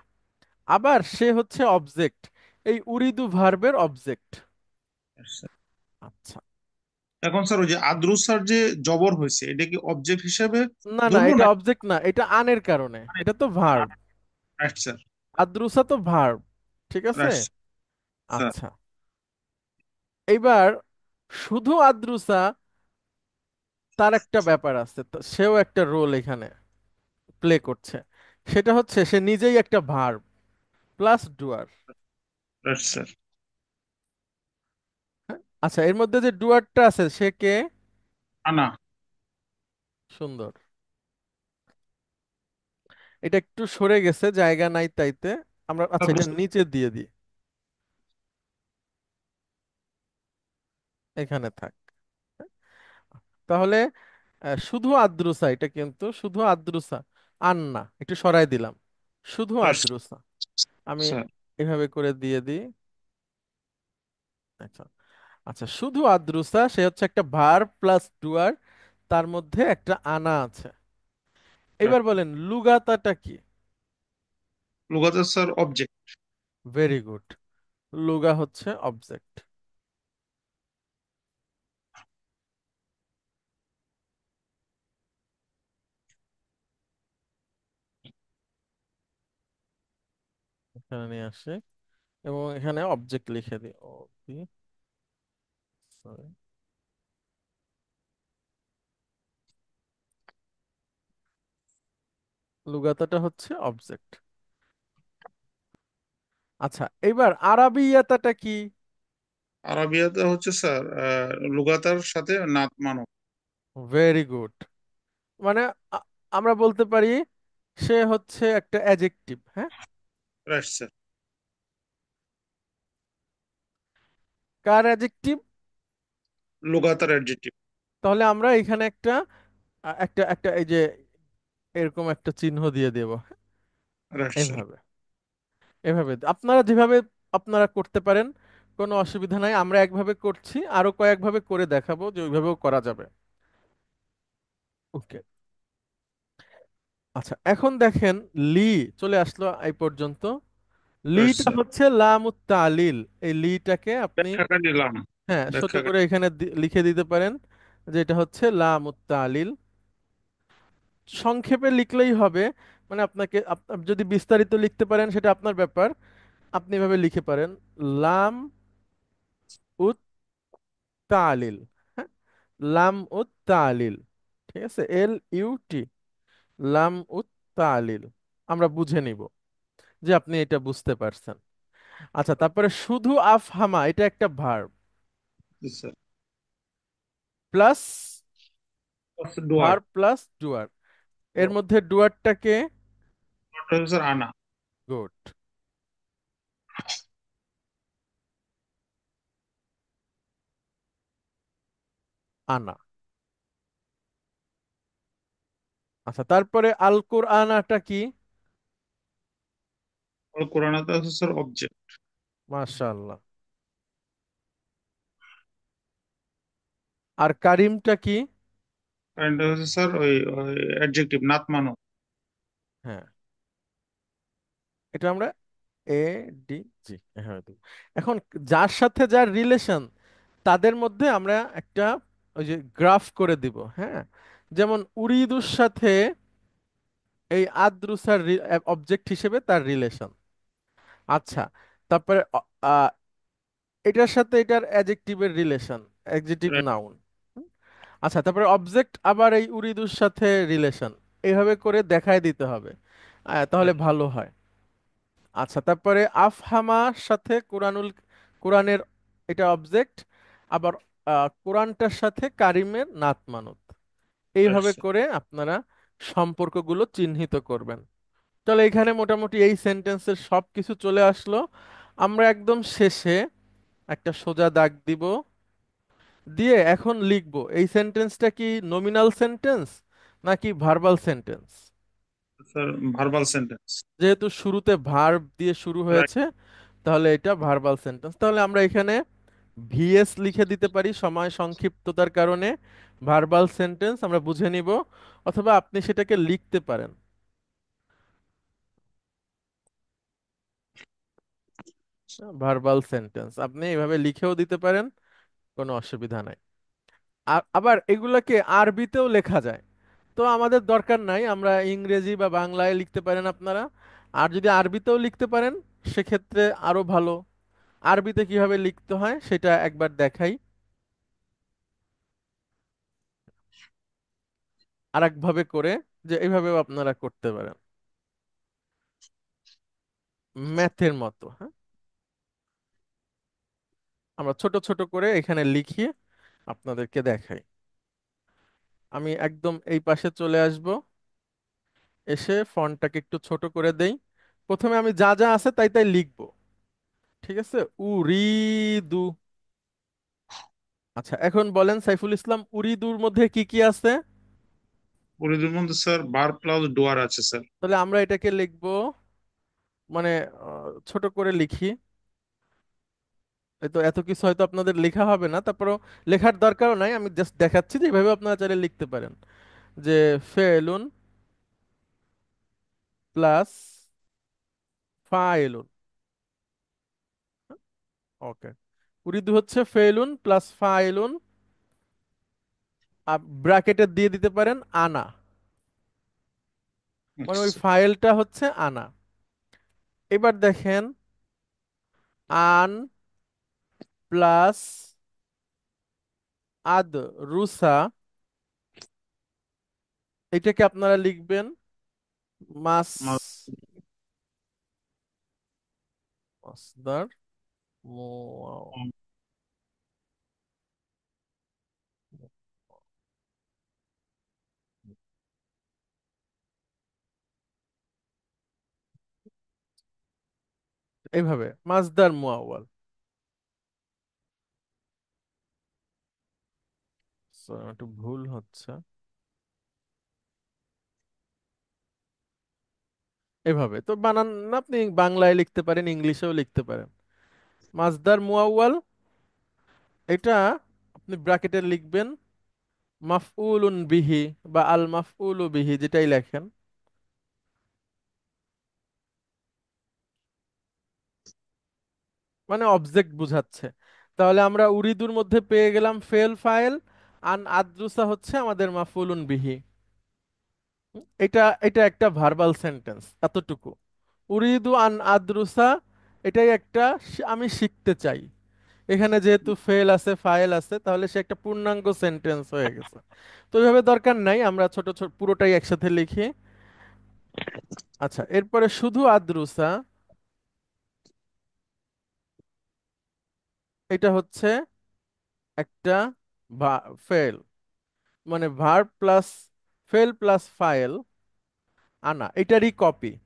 আবার সে হচ্ছে অবজেক্ট, এই উরিদু ভার্বের অবজেক্ট। আচ্ছা। আচ্ছা, এখন স্যার ওই যে আদ্রুসার যে জবর হয়েছে, এটা কি অবজেক্ট হিসেবে না না, ধরবো এটা না? অবজেক্ট না, এটা আনের কারণে, এটা তো ভার্ব। Right sir. আদ্রুসা তো ভার্ব, ঠিক আছে। Right sir. আচ্ছা, এইবার শুধু আদ্রুসা, তার একটা ব্যাপার আছে, তো সেও একটা রোল এখানে প্লে করছে, সেটা হচ্ছে সে নিজেই একটা ভার্ব প্লাস ডুয়ার। Right sir. আচ্ছা, এর মধ্যে যে ডুয়ারটা আছে সে কে? আনা। সুন্দর। এটা একটু সরে গেছে, জায়গা নাই তাইতে আমরা, আচ্ছা এটা নিচে দিয়ে দিই, এখানে থাক। তাহলে শুধু আদ্রুসা, এটা কিন্তু শুধু আদ্রুসা, আন্না একটু সরাই দিলাম, শুধু রাইট আদ্রুসা, আমি স্যার। এভাবে করে দিয়ে দিই। আচ্ছা, আচ্ছা, শুধু আদ্রুসা, সে হচ্ছে একটা ভার্ব প্লাস ডুয়ার, তার মধ্যে একটা আনা আছে। এবার বলেন লুগাতাটা কি? লুগাতে স্যার অবজেক্ট। ভেরি গুড, লুগা হচ্ছে অবজেক্ট। এখানে নিয়ে আসে এবং এখানে অবজেক্ট লিখে দিই, ও সরি, লুগাতাটা হচ্ছে অবজেক্ট। আচ্ছা, এবার আরাবিয়াতাটা কি? আরবিয়াতে হচ্ছে স্যার লুগাতার সাথে নাত মানব। ভেরি গুড, মানে আ- আমরা বলতে পারি সে হচ্ছে একটা অ্যাডজেক্টিভ, হ্যাঁ। Right sir. কার অ্যাডজেক্টিভ? লুগাতার অ্যাডজেক্টিভ। তাহলে আমরা এখানে একটা একটা একটা এই যে এরকম একটা চিহ্ন দিয়ে দেব, রাইট স্যার। এভাবে, এভাবে আপনারা যেভাবে আপনারা করতে পারেন, কোনো অসুবিধা নাই, আমরা একভাবে করছি, আরো কয়েকভাবে করে দেখাবো যে ওইভাবেও করা যাবে। ওকে, আচ্ছা, এখন দেখেন লি চলে আসলো এই পর্যন্ত। রাইট লিটা স্যার। হচ্ছে লামুত তালিল, এই লিটাকে আপনি, ব্যাখ্যাটা নিলাম। হ্যাঁ, ছোট ব্যাখ্যা। করে এখানে লিখে দিতে পারেন যে এটা হচ্ছে লামুত তালিল। সংক্ষেপে লিখলেই হবে, মানে আপনাকে যদি বিস্তারিত লিখতে পারেন সেটা আপনার ব্যাপার, আপনি এভাবে লিখে পারেন, লাম উত তালিল। হ্যাঁ, লাম উত তালিল, ঠিক আছে, LUT, লাম উত তালিল। আমরা বুঝে নিব যে আপনি এটা বুঝতে পারছেন। আচ্ছা, তারপরে শুধু আফহামা, এটা একটা ভার্ব, জি স্যার। প্লাস ডুয়ার। ভার্ব প্লাস ডুয়ার। এর মধ্যে ডুয়ারটাকে, ডুয়ারটা হচ্ছে স্যার আনা। গুড, আনা। আচ্ছা, তারপরে আল কোরআনাটা কি? আর কোরআনাতে হচ্ছে স্যার অবজেক্ট। মাশাআল্লাহ। আর কারিমটা কি? কারেন্টটা হচ্ছে স্যার ওই অ্যাডজেক্টিভ, নাত মানো। হ্যাঁ, এটা আমরা ADG, হ্যাঁ দেব। এখন যার সাথে যার রিলেশন, তাদের মধ্যে আমরা একটা ওই যে গ্রাফ করে দিব। হ্যাঁ, যেমন উরিদুর সাথে এই আদ্রুসার অবজেক্ট হিসেবে তার রিলেশন। আচ্ছা, তারপরে এটার সাথে এটার অ্যাডজেক্টিভের রিলেশন, অ্যাডজেক্টিভ নাউন। আচ্ছা, তারপরে অবজেক্ট আবার এই উরিদুর সাথে রিলেশন, এইভাবে করে দেখায় দিতে হবে, তাহলে ভালো হয়। আচ্ছা, তারপরে আফহামার সাথে কোরআনের এটা অবজেক্ট, আবার কোরআনটার সাথে কারিমের নাত মানত। এইভাবে করে আপনারা সম্পর্কগুলো চিহ্নিত করবেন। তাহলে এখানে মোটামুটি এই সেন্টেন্সের সব কিছু চলে আসলো। আমরা একদম শেষে একটা সোজা দাগ দিব, দিয়ে এখন লিখব এই সেন্টেন্সটা কি নমিনাল সেন্টেন্স নাকি verbal sentence. Sir verbal sentence. যেহেতু শুরুতে ভার্ব দিয়ে শুরু রাইট। হয়েছে, তাহলে এটা ভার্বাল সেন্টেন্স। তাহলে আমরা এখানে VS লিখে দিতে পারি সময় সংক্ষিপ্ততার কারণে, ভার্বাল সেন্টেন্স আমরা বুঝে নিব। অথবা আপনি সেটাকে লিখতে পারেন ভার্বাল সেন্টেন্স, আপনি এভাবে লিখেও দিতে পারেন, কোনো অসুবিধা নাই। আবার এগুলাকে আরবিতেও লেখা যায়, তো আমাদের দরকার নাই, আমরা ইংরেজি বা বাংলায় লিখতে পারেন আপনারা। আর যদি আরবিতেও লিখতে পারেন সেক্ষেত্রে আরো ভালো। আরবিতে কিভাবে লিখতে হয় সেটা একবার দেখাই, আরেকভাবে করে, যে এইভাবেও আপনারা করতে পারেন, ম্যাথের মতো। হ্যাঁ, আমরা ছোট ছোট করে এখানে লিখি, আপনাদেরকে দেখাই। আমি একদম এই পাশে চলে আসব, এসে ফন্টটাকে একটু ছোট করে দেই। প্রথমে আমি যা যা আছে তাই তাই লিখবো, ঠিক আছে। উরিদু। আচ্ছা, এখন বলেন সাইফুল ইসলাম, উরিদুর মধ্যে কি কি আছে? উর্দুর মধ্যে স্যার ভার্ব প্লাস ডুয়ার আছে স্যার। তাহলে আমরা এটাকে লিখবো, মানে ছোট করে লিখি। এই তো এত কিছু হয়তো আপনাদের লেখা হবে না, তারপরেও লেখার দরকারও নাই, আমি জাস্ট দেখাচ্ছি যে এইভাবে আপনারা চাইলে লিখতে পারেন, যে ফেলুন প্লাস ফাইলুন। ওকে, উরিদু হচ্ছে ফেলুন প্লাস ফাইলুন, ব্র্যাকেটে দিয়ে দিতে পারেন আনা, মানে ওই আচ্ছা। ফাইলটা হচ্ছে আনা। এবার দেখেন, আন প্লাস আদ রুসা, এটাকে আপনারা লিখবেন মাস, মা- মাসদার মুআ- এইভাবে মাসদার মুআওয়াল। একটু ভুল হচ্ছে, এভাবে তো বানান না, আপনি বাংলায় লিখতে পারেন, ইংলিশেও লিখতে পারেন। মাসদার মুআওয়াল, এটা আপনি ব্র্যাকেটে লিখবেন মাফউলুন বিহি বা আল মাফউলু বিহি, যেটাই লেখেন, মানে অবজেক্ট বুঝাচ্ছে। তাহলে আমরা উরিদুর মধ্যে পেয়ে গেলাম ফেল ফাইল, আন আদ্রুসা হচ্ছে আমাদের মাফউলুন বিহি। এটা এটা একটা ভার্বাল সেন্টেন্স, এতটুকু। উরিদু আন আদ্রুসা, এটাই একটা আমি শিখতে চাই। এখানে যেহেতু ফেল আছে ফাইল আছে, তাহলে সে একটা পূর্ণাঙ্গ সেন্টেন্স হয়ে গেছে। তো ওইভাবে দরকার নাই, আমরা ছোট ছোট পুরোটাই একসাথে লিখি। আচ্ছা, এরপরে শুধু আদ্রুসা, এটা হচ্ছে একটা ফেল, মানে verb plus fail plus file আনা, এটারই কপি।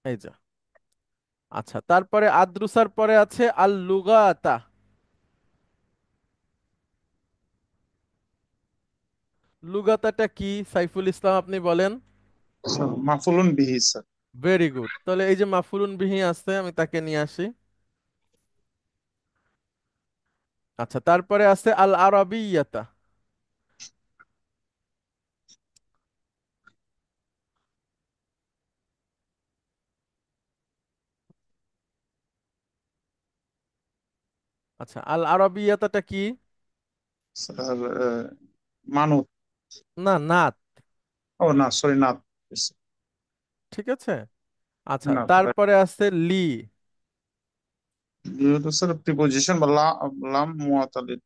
এই যে। আচ্ছা, তারপরে আদ্রুসার পরে আছে আল লুগাতা। লুগাতাটা কি সাইফুল ইসলাম, আপনি বলেন। স্যার মাফুলুন বিহি স্যার। ভেরি গুড, তাহলে এই যে মাফুলুন বিহি আছে, আমি তাকে নিয়ে আসি। আচ্ছা, তারপরে আছে আল আরাবিয়াতা। আচ্ছা, আল আরাবিয়াতাটা কি? স্যার মানত। না, নাত। ও না, সরি, নাত। ঠিক আছে। আচ্ছা, নাত, right. তারপরে আছে লি। যেহেতু স্যার প্রিপোজিশন বা লাম মুআতালিল।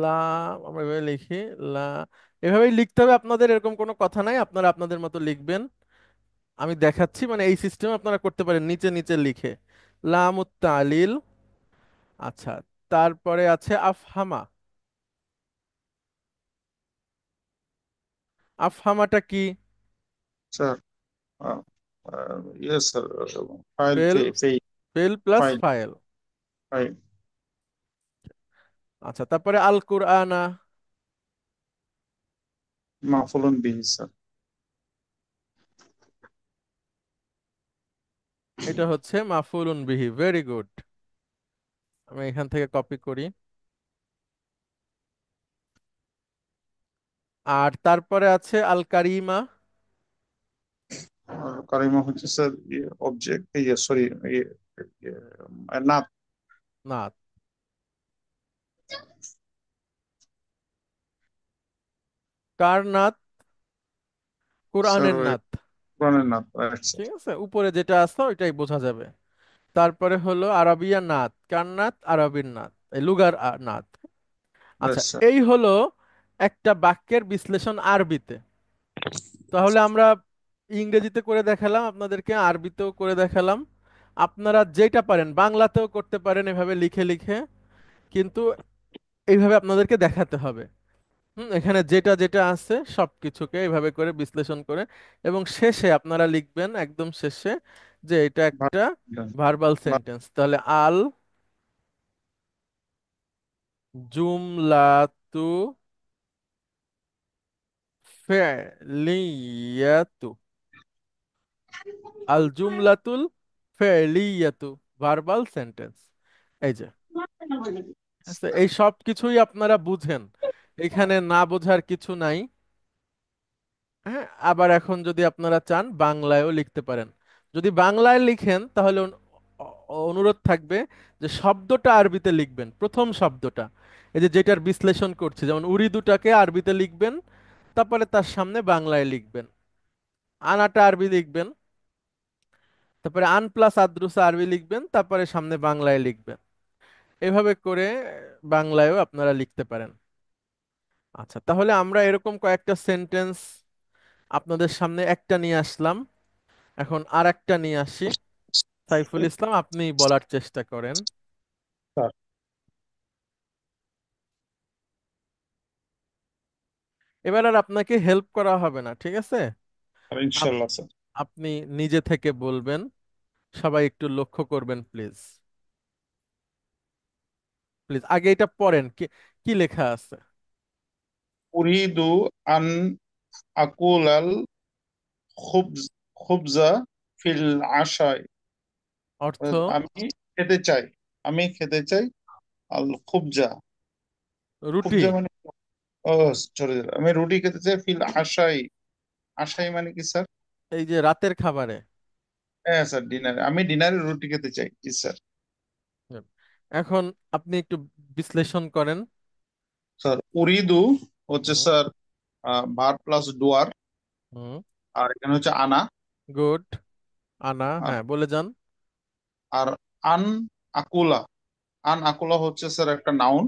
লা, আমরা এভাবে লিখি। লা, এভাবেই লিখতে হবে আপনাদের, এরকম কোনো কথা নাই, আপনারা আপনাদের মতো লিখবেন। আমি দেখাচ্ছি, মানে এই সিস্টেম আপনারা করতে পারেন নিচে নিচে লিখে। লামুত তালিল। আচ্ছা, তারপরে আছে আফহামা। আফহামাটা কি? স্যার ইয়ে স্যার, ফাইল ফেল, ফে fail plus file file. File. আচ্ছা, তারপরে আল কুরআনা। মাফুলুন বিহি স্যার। এটা হচ্ছে মাফুলুন বিহি, ভেরি গুড। আমি এখান থেকে কপি করি। আর তারপরে আছে আল কারিমা। আর কারিমা হচ্ছে স্যার অবজেক্ট, ইয়ে সরি, ইয়ে ইয়ে, নাত। নাত। কার নাত? স্যার কোরআনের ওই নাত। কোরআনের নাত, রাইট স্যার। ঠিক আছে, উপরে যেটা আছে ওইটাই বোঝা যাবে। তারপরে হলো আরবিয়া নাত, কার নাত? আরবির নাত, এই লুগার নাত। আচ্ছা, রাইট স্যার। এই হলো একটা বাক্যের বিশ্লেষণ আরবিতে। তাহলে আমরা ইংরেজিতে করে দেখালাম আপনাদেরকে, আরবিতেও করে দেখালাম। আপনারা যেটা পারেন বাংলাতেও করতে পারেন এভাবে লিখে লিখে, কিন্তু এইভাবে আপনাদেরকে দেখাতে হবে। এখানে যেটা যেটা আছে সবকিছুকে এইভাবে করে বিশ্লেষণ করে, এবং শেষে আপনারা লিখবেন একদম শেষে যে এটা একটা ভার্বাল সেন্টেন্স। তাহলে আল জুমলাতু ফেলিয়াতু। আল জুমলাতুল ফেলিয়াতু, ভার্বাল সেন্টেন্স। এই যে, আচ্ছা, এই সব কিছুই আপনারা বুঝেন, এখানে না বোঝার কিছু নাই। হ্যাঁ, আবার এখন যদি আপনারা চান বাংলায়ও লিখতে পারেন। যদি বাংলায় লিখেন তাহলে অনুরোধ থাকবে যে শব্দটা আরবিতে লিখবেন, প্রথম শব্দটা, এই যে যেটার বিশ্লেষণ করছে, যেমন উরিদুটাকে আরবিতে লিখবেন, তারপরে তার সামনে বাংলায় লিখবেন। আনাটা আরবি লিখবেন, তারপরে আন প্লাস আদ্রুসা আরবি লিখবেন, তারপরে সামনে বাংলায় লিখবেন। এভাবে করে বাংলায়ও আপনারা লিখতে পারেন। আচ্ছা, তাহলে আমরা এরকম কয়েকটা সেন্টেন্স আপনাদের সামনে একটা নিয়ে আসলাম, এখন আর একটা নিয়ে আসি। সাইফুল ইসলাম, আপনি বলার চেষ্টা করেন। স্যার এবার আর আপনাকে হেল্প করা হবে না, ঠিক আছে? আপ- ইনশাল্লাহ স্যার। আপনি নিজে থেকে বলবেন। সবাই একটু লক্ষ্য করবেন প্লিজ। প্লিজ আগে এটা পড়েন, কি কি লেখা আছে। উরিদু আন আকুলাল খুবজ খুবজা ফিল আশায়। অর্থ? আমি খেতে চাই, আমি খেতে চাই আল খুবজা। রুটি। খুবজা মানে, ও সরি, আমি রুটি খেতে চাই ফিল আশাই। আশাই মানে কি স্যার? এই যে রাতের খাবারে। হ্যাঁ স্যার, ডিনারে, আমি ডিনারে রুটি খেতে চাই, জি স্যার। এখন আপনি একটু বিশ্লেষণ করেন। স্যার উরিদু হচ্ছে হুম। Sir verb plus ডুয়ার। হুম। আর এখানে হচ্ছে আনা। গুড। আনা, আর হ্যাঁ বলে যান। আর আন আকুলা, আন আকুলা হচ্ছে স্যার একটা নাউন,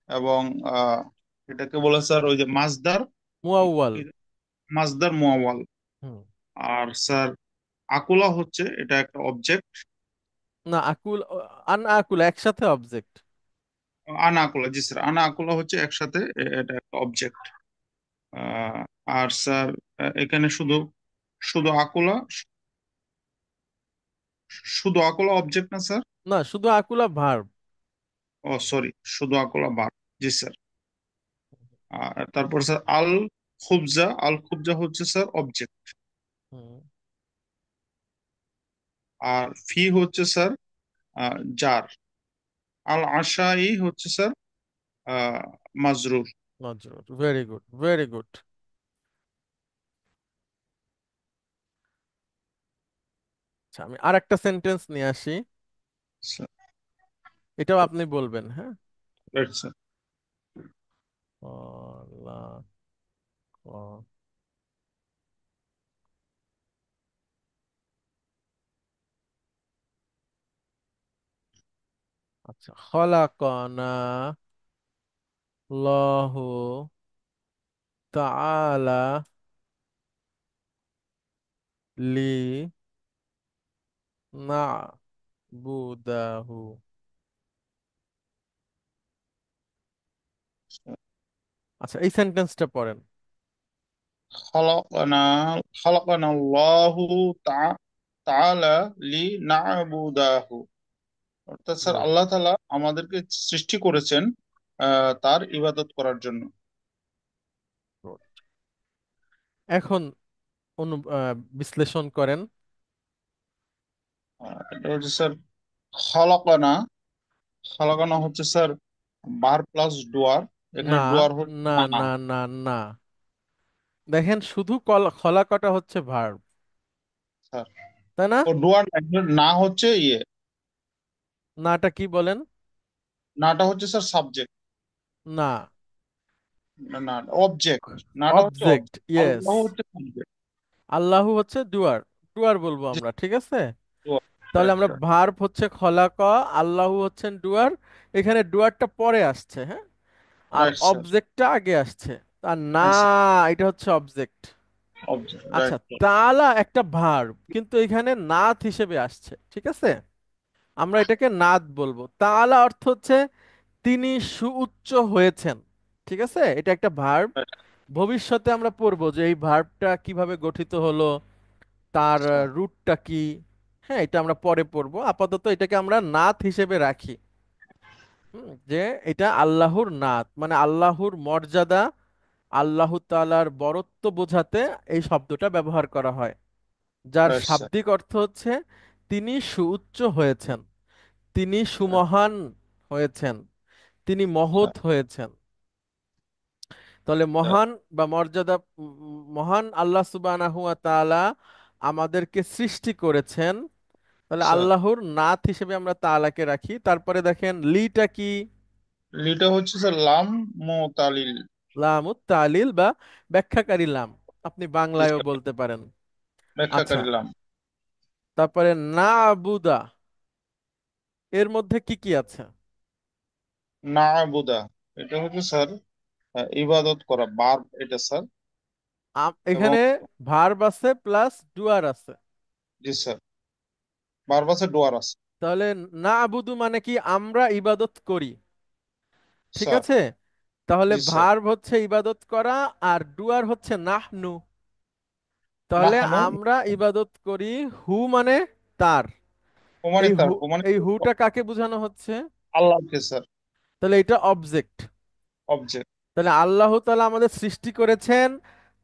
এবং আহ, এটাকে বলে স্যার ওই যে মাজদার, মুআউয়াল। মাজদার মুআওয়াল। হুম। আর স্যার আকুলা হচ্ছে এটা একটা অবজেক্ট। না, আকুল, আন আকুল একসাথে অবজেক্ট। আনা আকুলা, জি স্যার, আনা আকুলা হচ্ছে একসাথে এটা একটা অবজেক্ট। আর স্যার এখানে শুধু শুধু আকুলা, শুধু আকুলা অবজেক্ট না স্যার? না, শুধু আকুলা ভার্ব। ও সরি, শুধু আকুলা বার, জি স্যার। আর তারপর স্যার আল খুবজা, আল খুবজা হচ্ছে স্যার অবজেক্ট। হুম। আর ফি হচ্ছে স্যার জার। আল আশাই হচ্ছে স্যার আহ, মাজরুর। মাজরুর, ভেরি গুড, ভেরি গুড। আচ্ছা, আমি আর একটা সেন্টেন্স নিয়ে আসি, এটাও আপনি বলবেন, হ্যাঁ? Right sir. খলাক, আচ্ছা, খলাকনা লাহু তাআলা লি না'বুদাহু। আচ্ছা, এই সেন্টেন্সটা পড়েন। খালাকানা, খালাকানা আল্লাহু তাআলা লিনা'বুদাহু। অর্থাৎ স্যার গুড, আল্লাহ তাআলা আমাদেরকে সৃষ্টি করেছেন তার ইবাদত করার জন্য। গুড। এখন বিশ্লেষণ করেন। এটা হচ্ছে স্যার খালাকানা, খালাকানা হচ্ছে স্যার বার প্লাস ডুয়ার। এখানে না, ডুয়ার হচ্ছে না, আনা। না, না, না, দেখেন শুধু খলাকটা হচ্ছে ভার্ব, স্যার তাই না? ও ডুয়ার না হচ্ছে ইয়ে, নাটা কি বলেন? নাটা হচ্ছে স্যার সাবজেক্ট। না, না, অবজেক্ট। নাটা হচ্ছে অবজেক্ট, অবজেক্ট, ইয়েস। আল্লাহ হচ্ছে সাবজেক্ট। আল্লাহু হচ্ছে ডুয়ার, ডুয়ার বলবো আমরা, ঠিক আছে? তাহলে রাইট আমরা রাইট ভার্ব হচ্ছে খলাক, আল্লাহু হচ্ছেন ডুয়ার, এখানে ডুয়ারটা পরে আসছে, হ্যাঁ? আর রাইট স্যার। অবজেক্টটা আগে আসছে। আর না, হ্যাঁ স্যার, এটা হচ্ছে অবজেক্ট। অবজেক্ট, আচ্ছা, রাইট। তাআলা একটা ভার্ব, কিন্তু এখানে নাত হিসেবে আসছে, ঠিক আছে? আমরা এটাকে নাত বলবো। তাআলা অর্থ হচ্ছে তিনি সুউচ্চ হয়েছেন, ঠিক আছে? এটা একটা ভার্ব। ভবিষ্যতে আমরা পড়বো যে এই ভার্বটা কিভাবে গঠিত হলো, তার স্যার রুটটা কি। হ্যাঁ, এটা আমরা পরে পড়বো, আপাতত এটাকে আমরা নাত হিসেবে রাখি। যে এটা আল্লাহর নাত, মানে আল্লাহর মর্যাদা, আল্লাহ তাআলার বরত্ব বোঝাতে এই শব্দটা ব্যবহার করা হয়, যার রাইট স্যার। শাব্দিক অর্থ হচ্ছে তিনি সুউচ্চ হয়েছেন, তিনি সুমহান হয়েছেন, তিনি মহৎ হয়েছেন। তাহলে মহান বা মর্যাদা, মহান আল্লাহ সুবহানাহু ওয়া তাআলা আমাদেরকে সৃষ্টি করেছেন। তাহলে স্যার আল্লাহর নাত হিসেবে আমরা তাআলাকে রাখি। তারপরে দেখেন লিটা কি? লিটা হচ্ছে স্যার লাম মুতালিল। লামুত তালিল বা ব্যাখ্যাকারী লাম, আপনি বাংলায়ও বলতে পারেন। আচ্ছা, ব্যাখ্যাকারী লাম। তারপরে না আবুদা, এর মধ্যে কি কি আছে? নাবুদা, এটা হচ্ছে স্যার ইবাদত করা, বার এটা স্যার। এবং এখানে ভার্ব আছে প্লাস ডুয়ার আছে। জি স্যার, বার বাসে ডোয়ার আছে। তাহলে না আবুদু মানে কি? আমরা ইবাদত করি, ঠিক স্যার আছে? তাহলে জি স্যার। ভার্ব হচ্ছে ইবাদত করা, আর ডুয়ার হচ্ছে নাহনু। তাহলে নাহনু, আমরা ইবাদত করি। হু মানে তার, হুমানি এই তার, হু, হুমানি এই হুটা কাকে বোঝানো হচ্ছে? আল্লাহকে স্যার। তাহলে এটা অবজেক্ট। অবজেক্ট। তাহলে আল্লাহ তাআলা আমাদের সৃষ্টি করেছেন,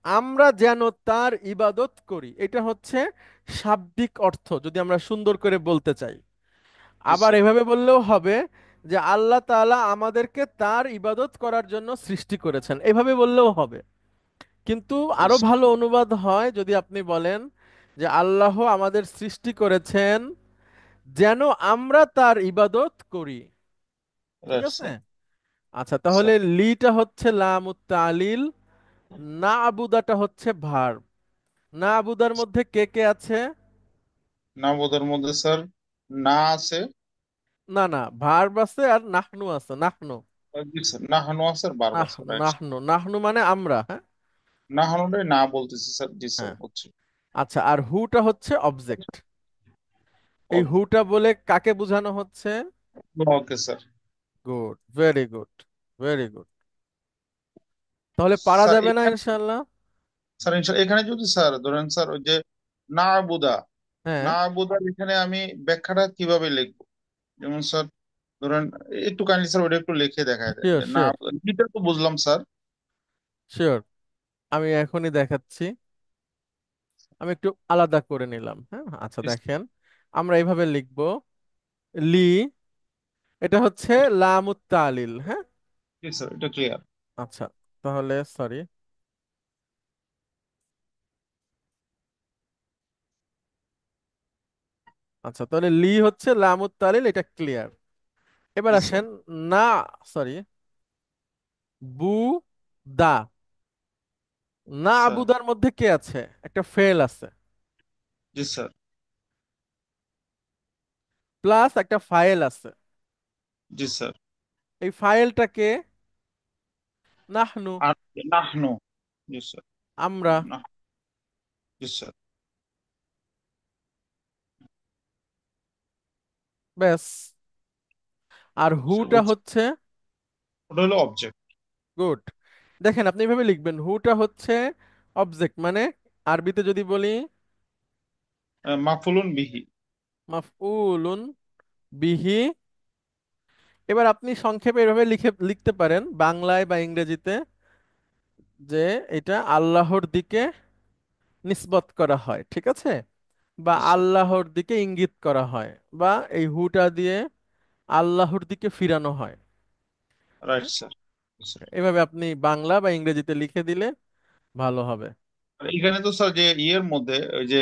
আমরা যেন তার ইবাদত করি, এটা হচ্ছে শাব্দিক অর্থ, যদি আমরা সুন্দর করে বলতে চাই। জি আবার স্যার। এভাবে বললেও হবে যে আল্লাহ তাআলা আমাদেরকে তার ইবাদত করার জন্য সৃষ্টি করেছেন, এভাবে বললেও হবে। কিন্তু জি আরো স্যার। ভালো অনুবাদ হয় যদি আপনি বলেন যে আল্লাহ আমাদের সৃষ্টি করেছেন যেন আমরা তার ইবাদত করি, ঠিক রাইট আছে? স্যার। আচ্ছা, তাহলে স্যার লিটা হচ্ছে লামুত তালিল, না আবুদাটা হচ্ছে ভার্ব। না আবুদার মধ্যে কে কে আছে? নাবুদার মধ্যে স্যার না আছে। না না, ভার্ব আছে আর নাহনু আছে, নাহনু। জি স্যার, নাহানো আছে আর বারবার নাহ আছে, রাইট স্যার। নাহনু, নাহনু মানে আমরা, হ্যাঁ। নাহানোটাই না বলতেছি স্যার, জি স্যার হ্যাঁ। বুঝছি। আচ্ছা, আর হুটা হচ্ছে অবজেক্ট। এই হুটা বলে কাকে বোঝানো হচ্ছে? Okay sir. Good, very good, very good. তাহলে পারা স্যার যাবে না এখানে, ইনশাল্লাহ? স্যার এখানে যদি স্যার ধরেন স্যার ওই যে না বুদা, হ্যাঁ, না বুদার এখানে আমি ব্যাখ্যাটা কিভাবে লিখবো? যেমন স্যার ধরেন, একটু কাইন্ডলি স্যার ওটা একটু লিখে দেখায় দেন শিওর যে না। শিওর এটা তো বুঝলাম স্যার। শিওর, আমি এখনই দেখাচ্ছি। আমি একটু আলাদা করে নিলাম, হ্যাঁ। আচ্ছা দেখেন, আমরা এইভাবে লিখবো। লি, এটা হচ্ছে লামুত তালিল, হ্যাঁ। জি স্যার, এটা ক্লিয়ার। আচ্ছা, তাহলে সরি। আচ্ছা, তাহলে লি হচ্ছে লামুত তালিল, এটা ক্লিয়ার। এবার জি স্যার। আসেন। না, সরি, বু দা। না স্যার। আবুদার মধ্যে কে আছে? একটা ফেল আছে, জি স্যার। প্লাস একটা ফাইল আছে। জি স্যার। এই ফাইলটাকে নাহনু, আর নাহনু। জি স্যার। আমরা। না। জি স্যার। ব্যাস। আর স্যার হুটা বুঝছি। হচ্ছে, ওটা হলো অবজেক্ট। গুড। দেখেন, আপনি এভাবে লিখবেন, হুটা হচ্ছে অবজেক্ট মানে, আরবিতে যদি বলি মাফুলুন বিহি। মাফউলুন বিহি। এবার আপনি সংক্ষেপে এভাবে লিখতে পারেন বাংলায় বা ইংরেজিতে, যে এটা আল্লাহর দিকে নিসবত করা হয়, ঠিক আছে, বা জি স্যার। আল্লাহর দিকে ইঙ্গিত করা হয়, বা এই হুটা দিয়ে আল্লাহর দিকে ফিরানো হয়। রাইট হ্যাঁ? স্যার। জি স্যার। এভাবে আপনি বাংলা বা ইংরেজিতে লিখে দিলে ভালো হবে। আর এখানে তো স্যার যে ইয়ের মধ্যে ওই যে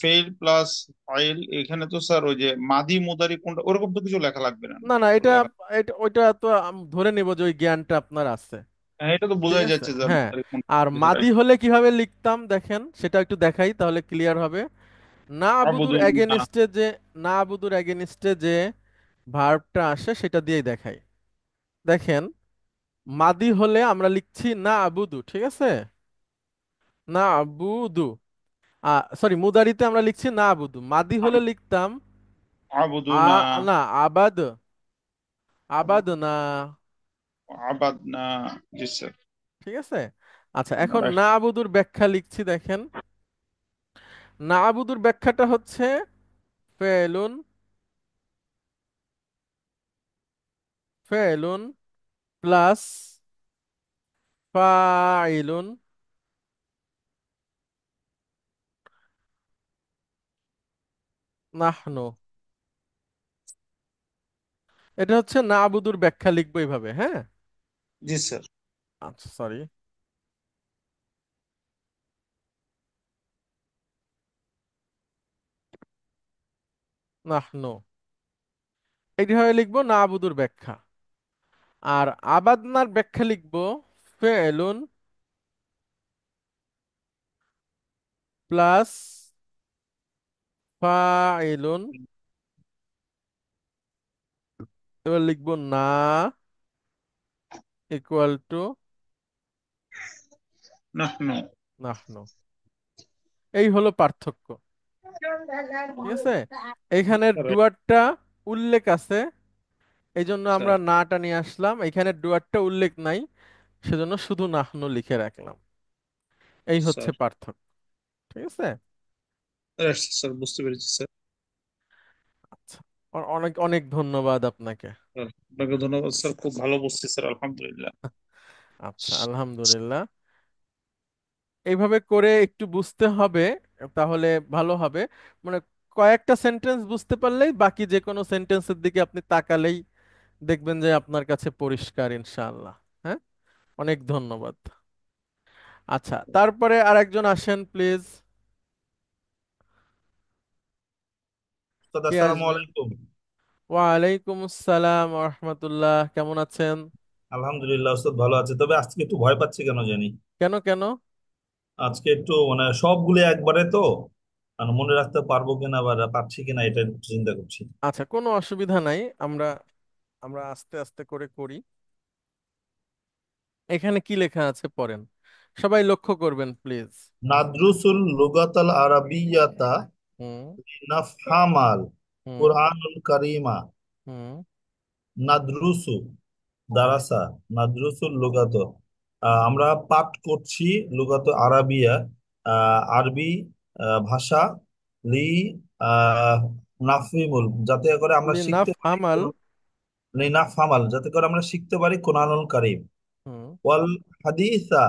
ফেইল প্লাস ফাইল, এখানে তো স্যার ওই যে মাদি মুদারি কোনটা ওরকম তো কিছু লেখা লাগবে না না না, ওটা এটা লেখা। ওইটা তো ধরে নেব যে ওই জ্ঞানটা আপনার আছে। হ্যাঁ, এটা তো ঠিক বোঝাই আছে, যাচ্ছে যে হ্যাঁ। মুদারি কোনটা আর বলতেছে, মাদি রাইট। হলে কিভাবে লিখতাম দেখেন, সেটা একটু দেখাই তাহলে ক্লিয়ার হবে। না আবুদুর আবুদুল না। এগেনিস্টে যে, না আবুদুর এগেনিস্টে যে ভার্বটা আসে সেটা দিয়েই দেখাই। দেখেন, মাদি হলে আমরা লিখছি না আবুদু, ঠিক আছে, না আবুদু। সরি, মুদারিতে আমরা লিখছি না আবুদু, মাদি হলে লিখতাম আবুদু আ না। না আবাদ, আবাদ না। আবাদ না। জি স্যার। ঠিক আছে। আচ্ছা, এখন রাইট। না আবুদুর ব্যাখ্যা লিখছি দেখেন। না আবুদুর ব্যাখ্যাটা হচ্ছে ফেলুন, ফেলুন প্লাস ফাইলুন নাহনু। এটা হচ্ছে না আবুদুর ব্যাখ্যা লিখবো এইভাবে, হ্যাঁ। জি স্যার। আচ্ছা সরি, নাহনু, এইভাবে লিখবো না আবুদুর ব্যাখ্যা। আর আবাদনার ব্যাখ্যা লিখবো ফেলুন প্লাস ফাইলুন। এবার লিখবো না ইকুয়াল টু নাহনু। নাহনু। এই হলো পার্থক্য, ঠিক আছে। এইখানের রাইট ডুয়ারটা উল্লেখ আছে, এই জন্য আমরা স্যার। নাটা নিয়ে আসলাম। এখানে ডুয়ারটা উল্লেখ নাই, সেজন্য শুধু নাহনু লিখে রাখলাম। এই হচ্ছে স্যার। পার্থক্য, ঠিক আছে। রাইট স্যার, বুঝতে পেরেছি স্যার। আচ্ছা, অনেক অনেক ধন্যবাদ আপনাকে। স্যার, আপনাকে ধন্যবাদ স্যার, খুব ভালো বুঝছি স্যার, আলহামদুলিল্লাহ। আচ্ছা, আলহামদুলিল্লাহ। এইভাবে করে একটু বুঝতে হবে, তাহলে ভালো হবে। মানে কয়েকটা সেন্টেন্স বুঝতে পারলেই বাকি যে কোনো সেন্টেন্সের দিকে আপনি তাকালেই দেখবেন যে আপনার কাছে পরিষ্কার ইনশাআল্লাহ। হ্যাঁ, অনেক ধন্যবাদ। আচ্ছা, তারপরে আরেকজন আসেন প্লিজ। উস্তাদ, কে আসসালামু আসবেন? আলাইকুম। ওয়ালাইকুম আসসালাম রাহমাতুল্লাহ, কেমন আছেন? আলহামদুলিল্লাহ, উস্তাদ ভালো আছে, তবে আজকে একটু ভয় পাচ্ছি কেন জানি। কেন কেন? আজকে একটু মানে সবগুলো একবারে তো আর মনে রাখতে পারবো কিনা বা পারছি কিনা এটা একটু চিন্তা করছি। আচ্ছা, কোনো অসুবিধা নাই, আমরা আমরা আস্তে আস্তে করে করি। এখানে কি লেখা আছে পড়েন, সবাই লক্ষ্য করবেন প্লিজ। নাদরুসুল লুগাতাল আরাবিয়াতা হুম। লিনাফহামাল হুম। কুরআনুল কারীমা। হুম। নাদরুসু, দারাসা, নাদরুসুল লুগাত, আমরা পাঠ করছি লুগাত আরাবিয়া, আরবি ভাষা, লি আহ, নাফিমুল, যাতে করে আমরা শিখতে লিনাফ পারি আমাল। লিনাফহামাল, যাতে করে আমরা শিখতে পারি কোরআনুল কারীম। হুম। ওয়াল হাদিসা,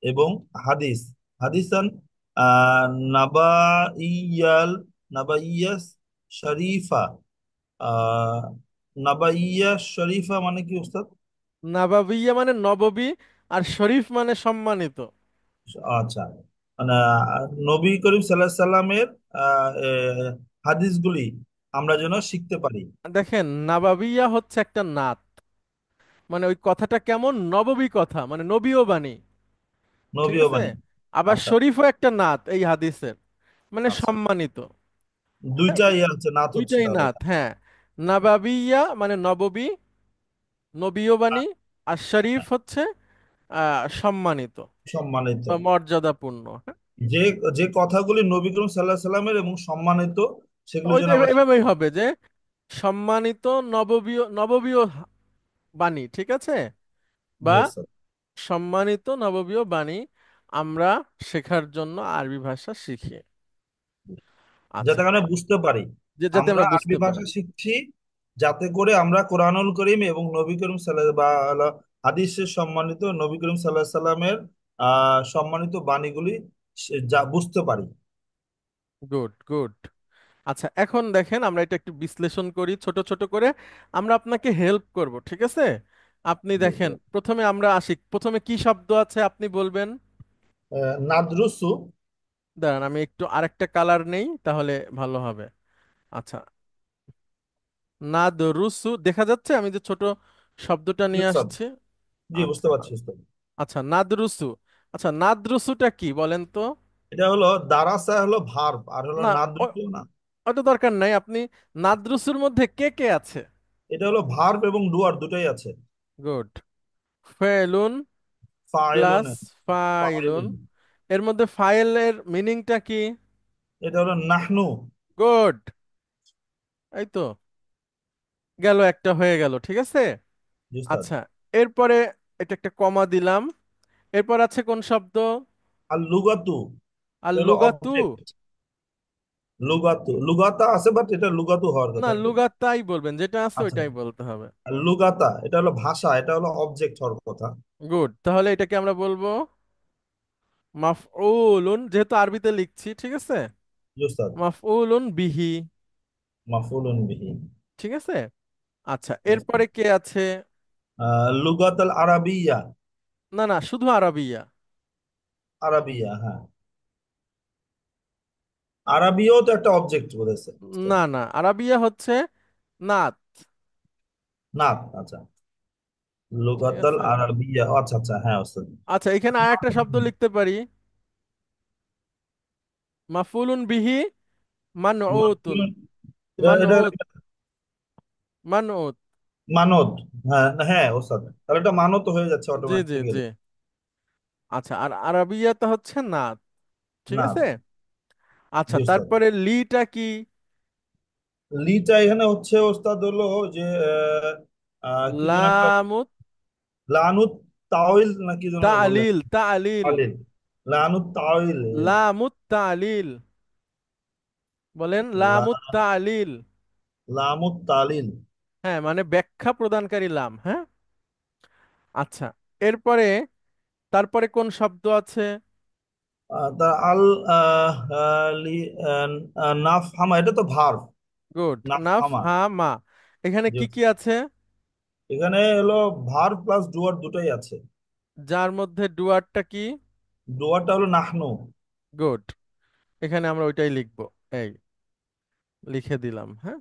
এবং হাদিস, হাদিসান আহ নাবাইয়াল, নাবাইয়াস শরীফা, আহ নাবাইয়া শরীফা মানে কি উস্তাদ? নাবাবিয়া মানে নববী, আর শরীফ মানে সম্মানিত। আচ্ছা, মানে নবী করিম সাল্লাহ সাল্লামের হাদিসগুলি আমরা যেন শিখতে পারি। দেখেন, নাবাবিয়া হচ্ছে একটা নাত, মানে ওই কথাটা কেমন, নববী কথা, মানে নবীও বাণী। ঠিক নবীও আছে। বাণী। আবার আচ্ছা। শরীফও একটা নাত এই হাদিসের, মানে আচ্ছা, সম্মানিত। হ্যাঁ, দুইটাই আছে, নাত হচ্ছে দুইটাই তাহলে। নাত, হ্যাঁ। নাবাবিয়া মানে নববী, নবীয় বাণী। আর শরীফ হচ্ছে সম্মানিত সম্মানিত, বা মর্যাদাপূর্ণ, হ্যাঁ। যে যে কথাগুলি নবী করিম সাল্লাহ সাল্লামের এবং সম্মানিত, তো সেগুলো ওই যেন তো আমরা শিখতে এভাবেই পারি। হবে যে সম্মানিত নববীয়, নববীয় বাণী, ঠিক আছে, জি বা স্যার। সম্মানিত নববীয় বাণী আমরা শেখার জন্য আরবি ভাষা শিখি। যাতে আচ্ছা, আমরা বুঝতে পারি, যে যাতে আমরা আমরা আরবি বুঝতে পারি। ভাষা শিখছি যাতে করে আমরা কোরআনুল করিম এবং নবী করিম সাল্লাহ বা হাদিসের সম্মানিত নবী করিম সাল্লাহ সাল্লামের সম্মানিত বাণীগুলি যা বুঝতে পারি। Good, good. আচ্ছা, এখন দেখেন আমরা এটা একটু বিশ্লেষণ করি ছোট ছোট করে, আমরা আপনাকে হেল্প করব, ঠিক আছে। আপনি জি দেখেন, স্যার। প্রথমে আমরা আসি, প্রথমে কি শব্দ আছে আপনি বলবেন। নাদরুসু। দাঁড়ান, আমি একটু আরেকটা কালার নেই, তাহলে ভালো হবে। আচ্ছা, নাদরুসু দেখা যাচ্ছে, আমি যে ছোট শব্দটা জি নিয়ে স্যার। আসছি। জি, বুঝতে আচ্ছা, পারছি স্যার। আচ্ছা, নাদরুসু। আচ্ছা, নাদরুসুটা কি বলেন তো। এটা হলো দারাসা হলো ভার্ব, আর হলো না, ও- নাদরুসু না, ওটা দরকার নাই, আপনি নাদরুসুর মধ্যে কে কে আছে। এটা হলো ভার্ব এবং ডুয়ার দুটাই আছে। গুড। ফেলুন ফাইলুন, প্লাস ফাইলুন। ফাইলুন, এর মধ্যে ফাইলের মিনিংটা কি। এটা হলো নাহনু। গুড। এই তো, গেল, একটা হয়ে গেল, ঠিক আছে। জি স্যার। আচ্ছা, এরপরে এটা একটা কমা দিলাম। এরপর আছে কোন শব্দ। আর লুগাতু, আর এটা হলো লুগাতু। অবজেক্ট। লুগাতু, লুগাতা আছে বাট এটা লুগাতু হওয়ার না, কথা কি? লুগাতাই বলবেন, যেটা আছে আচ্ছা, ওইটাই বলতে হবে। আর লুগাতা এটা হলো ভাষা, এটা হলো অবজেক্ট হওয়ার কথা। গুড, তাহলে এটাকে আমরা বলবো মাফউলুন, যেহেতু আরবিতে লিখছি, ঠিক আছে। জি স্যার। মাফউলুন বিহি। মাফউলুন বিহি। ঠিক আছে। আচ্ছা, এরপরে কে আছে। লুগাত আল আরাবিয়া। না না, শুধু আরবিয়া। আরাবিয়া, হ্যাঁ। আরাবিয়াও তো একটা অবজেক্ট বলেছে। না না, আরবিয়া হচ্ছে নাত। না, আচ্ছা। ঠিক লুগাত আল আছে। আরাবিয়া, আচ্ছা আচ্ছা, হ্যাঁ ওস্তাদ। আচ্ছা, এখানে আর একটা শব্দ লিখতে পারি, মাফুলুন বিহি মানউতুন। মাফউলুন, এটা মানউত। মানউত। মানত। হ্যাঁ হ্যাঁ ওস্তাদ, তাহলে এটা মানত হয়ে যাচ্ছে জি জি জি। অটোমেটিক্যালি। আচ্ছা, আর আরবিয়াতে হচ্ছে নাত, ঠিক না। আছে। আচ্ছা, জি ওস্তাদ। তারপরে লিটা কি। লিটা এখানে হচ্ছে ওস্তাদ হলো যে কি যেন একটা, লামুত লানুত তাওইল না কি যেন বললেন? তালিল, তালিল। তালিল, লানুত তাওইল। লামুত তালিল, বলেন লামুত লা- তালিল। লামুত তালিল। হ্যাঁ, মানে ব্যাখ্যা প্রদানকারী লাম, হ্যাঁ। আচ্ছা, এরপরে তারপরে কোন শব্দ আছে। তা আল নাফ হামা, এটা তো ভার্ব। গুড। নাফ নাফ হামা। হা মা। এখানে জি। কি কি আছে। এখানে হলো ভার্ব প্লাস ডুয়ার দুটাই আছে। যার মধ্যে ডুয়ারটা কি। ডুয়ারটা হলো নাহনু। গুড, এখানে আমরা ওইটাই লিখবো। এই লিখে দিলাম, হ্যাঁ।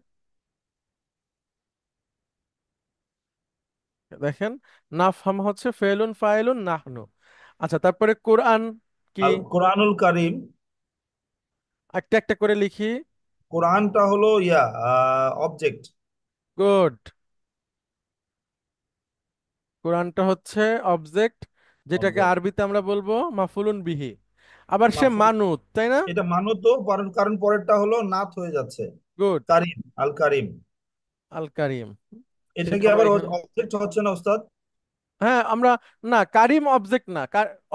দেখেন, নাফহাম হচ্ছে ফেলুন ফাইলুন নাহনু। আচ্ছা, তারপরে কোরআন কি। আল কোরআনুল কারিম। একটা একটা করে লিখি। কোরআনটা হলো অবজেক্ট। গুড। কোরআনটা হচ্ছে অবজেক্ট, যেটাকে অবজেক্ট। আরবিতে আমরা বলবো মাফুলুন বিহি। আবার সে মাফুল। মানুত, তাই না? এটা মানো তো, কারণ কারণ পরেরটা হলো নাত হয়ে যাচ্ছে। গুড। কারিম, আল কারিম। আল কারিম। এটা সেটা কি আমরা আবার এখানে, অবজেক্ট হচ্ছে না উস্তাদ? হ্যাঁ আমরা, না কারিম অবজেক্ট না,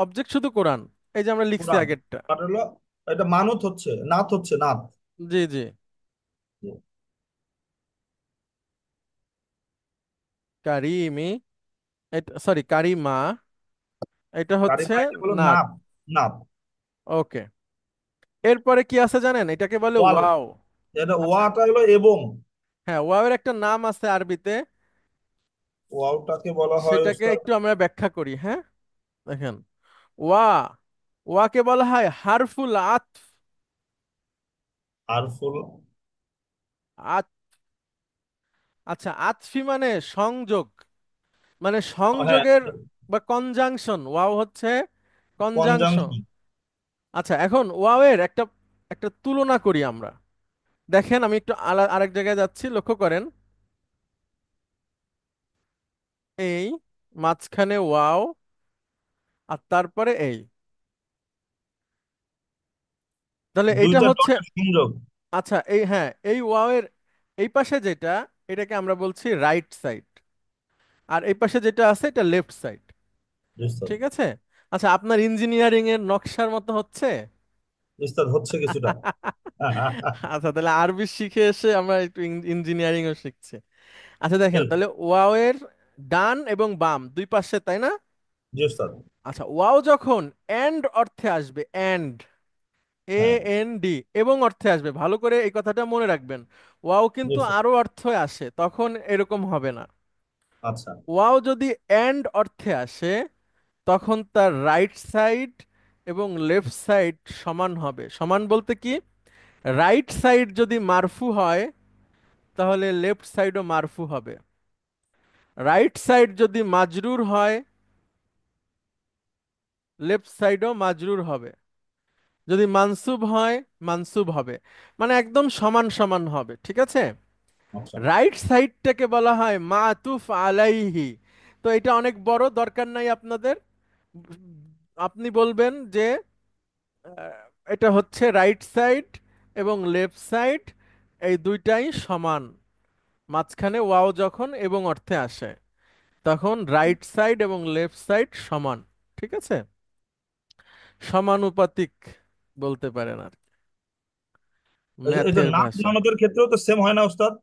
অবজেক্ট শুধু কোরআন। এই যে আমরা লিখছি কোরআন। আগেরটা। আর হলো এটা মানত হচ্ছে, নাত হচ্ছে, নাত। জি জি। কারিমি, এটা সরি কারিমা, এটা হচ্ছে কারিমা এটা হলো নাত। নাত। নাত। ওকে। এরপরে কি আছে জানেন? এটাকে বলে ওয়াল। ওয়াও। এটা আচ্ছা, ওয়াটা হলো এবং। হ্যাঁ ওয়াও এর একটা নাম আছে আরবিতে, ওয়াওটাকে বলা হয় সেটাকে উস্তাদ। একটু আমরা ব্যাখ্যা করি। হ্যাঁ, দেখেন, ওয়া, ওয়াকে বলা হয় হারফুল আতফ। আরফুল। আত, আচ্ছা আতফি মানে সংযোগ, মানে হ্যাঁ। সংযোগের বা কনজাংশন, ওয়াও হচ্ছে কনজাংশন। কনজাংশন। আচ্ছা এখন ওয়াও এর একটা একটা তুলনা করি আমরা। দেখেন আমি একটু আরেক জায়গায় যাচ্ছি, লক্ষ্য করেন। এই মাঝখানে ওয়াও, আর তারপরে এই, তাহলে এইটা দুইটা হচ্ছে, ডটের সংযোগ। আচ্ছা এই হ্যাঁ এই ওয়াও এর এই পাশে যেটা, এটাকে আমরা বলছি রাইট সাইড, আর এই পাশে যেটা আছে এটা লেফট সাইড। উস্তাদ। ঠিক আছে। আচ্ছা আপনার ইঞ্জিনিয়ারিং এর নকশার মতো হচ্ছে। উস্তাদ হচ্ছে কিছুটা। আচ্ছা তাহলে আরবি শিখে এসে আমরা একটু ইঞ্জিনিয়ারিং ও শিখছি। আচ্ছা দেখেন Help. তাহলে ওয়াও এর ডান এবং বাম দুই পাশে, তাই না? জি উস্তাদ। আচ্ছা ওয়াও যখন এন্ড অর্থে আসবে, এন্ড, এ হ্যাঁ। এন ডি, এবং অর্থে আসবে, ভালো করে এই কথাটা মনে রাখবেন। ওয়াও জি কিন্তু উস্তাদ। আরো অর্থে আসে, তখন এরকম হবে না। আচ্ছা। ওয়াও যদি এন্ড অর্থে আসে, তখন তার রাইট সাইড এবং লেফট সাইড সমান হবে। সমান বলতে কি, রাইট সাইড যদি মারফু হয়, তাহলে লেফট সাইডও মারফু হবে। রাইট সাইড যদি মাজরুর হয়, লেফট সাইডও মাজরুর হবে। যদি মানসুব হয়, মানসুব হবে। মানে একদম সমান সমান হবে, ঠিক আছে। আচ্ছা। রাইট সাইডটাকে বলা হয় মাতুফ আলাইহি। তো এটা অনেক বড়, দরকার নাই আপনাদের। আপনি বলবেন যে এটা হচ্ছে রাইট সাইড এবং লেফট সাইড, এই দুইটাই সমান। মাঝখানে ওয়াও যখন এবং অর্থে আসে, তখন রাইট সাইড এবং লেফট সাইড সমান। ঠিক আছে, সমানুপাতিক বলতে পারেন আর কি, এটা ম্যাথের নাম ভাষায়। জানানোর ক্ষেত্রেও তো সেম হয় না উস্তাদ?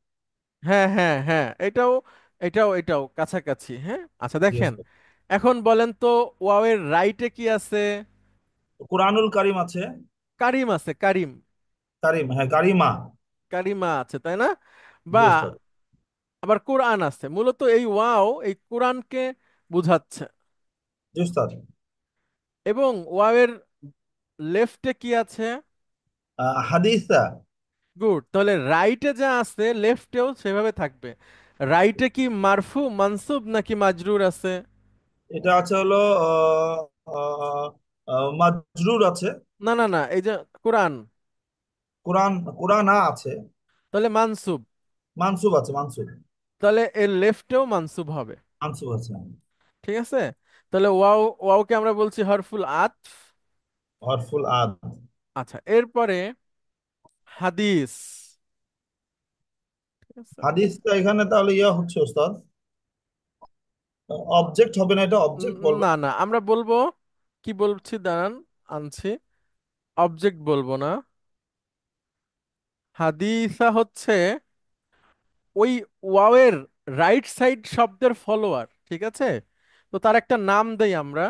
হ্যাঁ হ্যাঁ হ্যাঁ, এটাও এটাও কাছাকাছি। হ্যাঁ আচ্ছা জি দেখেন, উস্তাদ। এখন বলেন তো ওয়াও এর রাইটে কি আছে? কোরআনুল কারিম আছে। কারিম আছে, কারিম। কারিম, হ্যাঁ কারিমা। কারিমা আছে, তাই না? জি বা উস্তাদ। আবার কোরআন আছে। মূলত এই ওয়াও এই কোরআনকে বুঝাচ্ছে। জি উস্তাদ। এবং ওয়াও এর লেফটে কি আছে? হাদিসা। গুড, তাহলে রাইটে যা আছে লেফটেও সেভাবে থাকবে। রাইটে কি মারফু মানসুব নাকি মাজরুর আছে? এটা আছে হলো মাজরুর আছে। না না না, এই যে কোরআন, কোরআন। কোরআন আছে। তাহলে মানসুব। মানসুব আছে, মানসুব। তাহলে এর লেফটেও মানসুব হবে। মানসুব আছে। ঠিক আছে, তাহলে ওয়াও, ওয়াওকে আমরা বলছি হরফুল আতফ। হরফুল আদ। আচ্ছা এরপরে হাদিস। ঠিক আছে। হাদিসটা এখানে তাহলে হচ্ছে ওস্তাদ, অবজেক্ট হবে না, এটা অবজেক্ট বলবো। না না, আমরা বলবো, কি বলছি দাঁড়ান, আনছি, অবজেক্ট বলবো না। হাদিসা হচ্ছে ওই ওয়াওয়ের রাইট সাইড শব্দের ফলোয়ার। ঠিক আছে, তো তার একটা নাম দেই আমরা।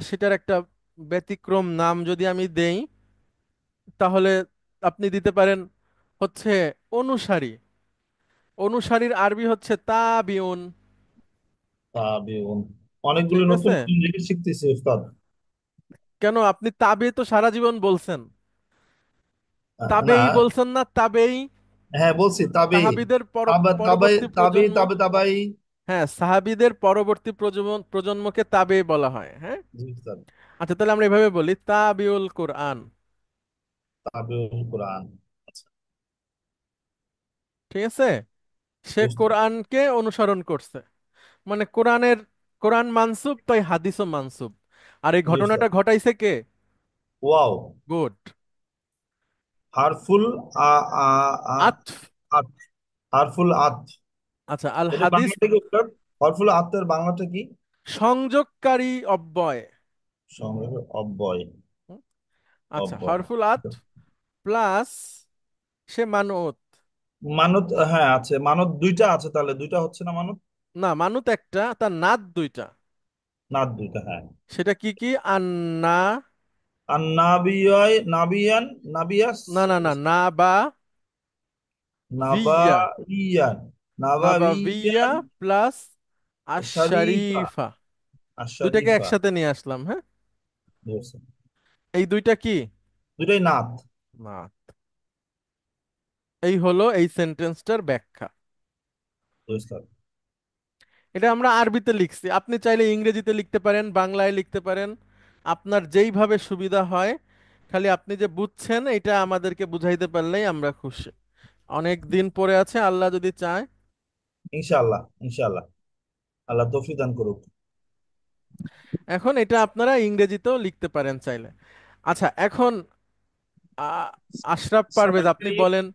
সেটার একটা ব্যতিক্রম নাম যদি আমি দেই, তাহলে আপনি দিতে পারেন হচ্ছে অনুসারী। অনুসারীর আরবি হচ্ছে তাবিউন। তাবিউন। অনেকগুলো ঠিক নতুন আছে, নতুন জিনিস শিখতেছি উস্তাদ। কেন আপনি তাবে তো সারা জীবন বলছেন, না। তাবেই বলছেন না, তাবেই। হ্যাঁ বলছি তাবি। সাহাবিদের তাবাই, পরবর্তী তাবি, প্রজন্ম, তাবাই। হ্যাঁ সাহাবিদের পরবর্তী প্রজন্মকে তাবে বলা হয়। হ্যাঁ জি উস্তাদ। আচ্ছা তাহলে আমরা এভাবে বলি তাবিউল কোরআন। তাবিউল কোরআন। আচ্ছা, ঠিক আছে, সে বুঝতে কোরআনকে অনুসরণ করছে, মানে কোরআন মানসুব তাই হাদিসও মানসুব। আর এই বুঝতে ঘটনাটা ঘটাইছে কে? ওয়াও। গুড। হারফুল আ আ আ আতফ। আত, হারফুল আত। আচ্ছা, আল এটা হাদিস। বাংলাটা কি উত্তর? হরফুল আতের বাংলাটা কি? সংযোগকারী অব্যয়। সংগ্রহ অব্যয়। হুম, আচ্ছা, অব্যয়। হরফুল আত প্লাস সে মানত। মানত, হ্যাঁ আছে মানত, দুইটা আছে, তাহলে দুইটা হচ্ছে না মানত? না, মানত একটা, তার নাত দুইটা। নাত দুইটা, হ্যাঁ। সেটা কি কি? আন্না। আর নাবিয়ায়, নাবিয়ান, নাবিয়াস, না না না, না বা ভিয়া। নাবাইয়ান, নাবাবিয়া নাবাবিয়ান, প্লাস শরীফা, আশারিফা। দুইটাকে আশারিফা। একসাথে নিয়ে আসলাম, হ্যাঁ। বুঝছেন? এই দুইটা কি? দুইটাই নাত। না। এই হলো এই সেন্টেন্সটার ব্যাখ্যা। বুঝতে এটা আমরা আরবিতে লিখছি, আপনি চাইলে ইংরেজিতে লিখতে পারেন, বাংলায় লিখতে পারেন, আপনার যেইভাবে সুবিধা হয়। খালি আপনি যে বুঝছেন এটা আমাদেরকে বুঝাইতে পারলেই আমরা খুশি। অনেক দিন পরে আছে, আল্লাহ যদি চায়। ইনশাআল্লাহ, ইনশাআল্লাহ, আল্লাহ তৌফিক দান করুক। এখন এটা আপনারা ইংরেজিতেও লিখতে পারেন চাইলে। আচ্ছা, এখন আ- আশরাফ স্যার পারভেজ একটা আপনি বলেন।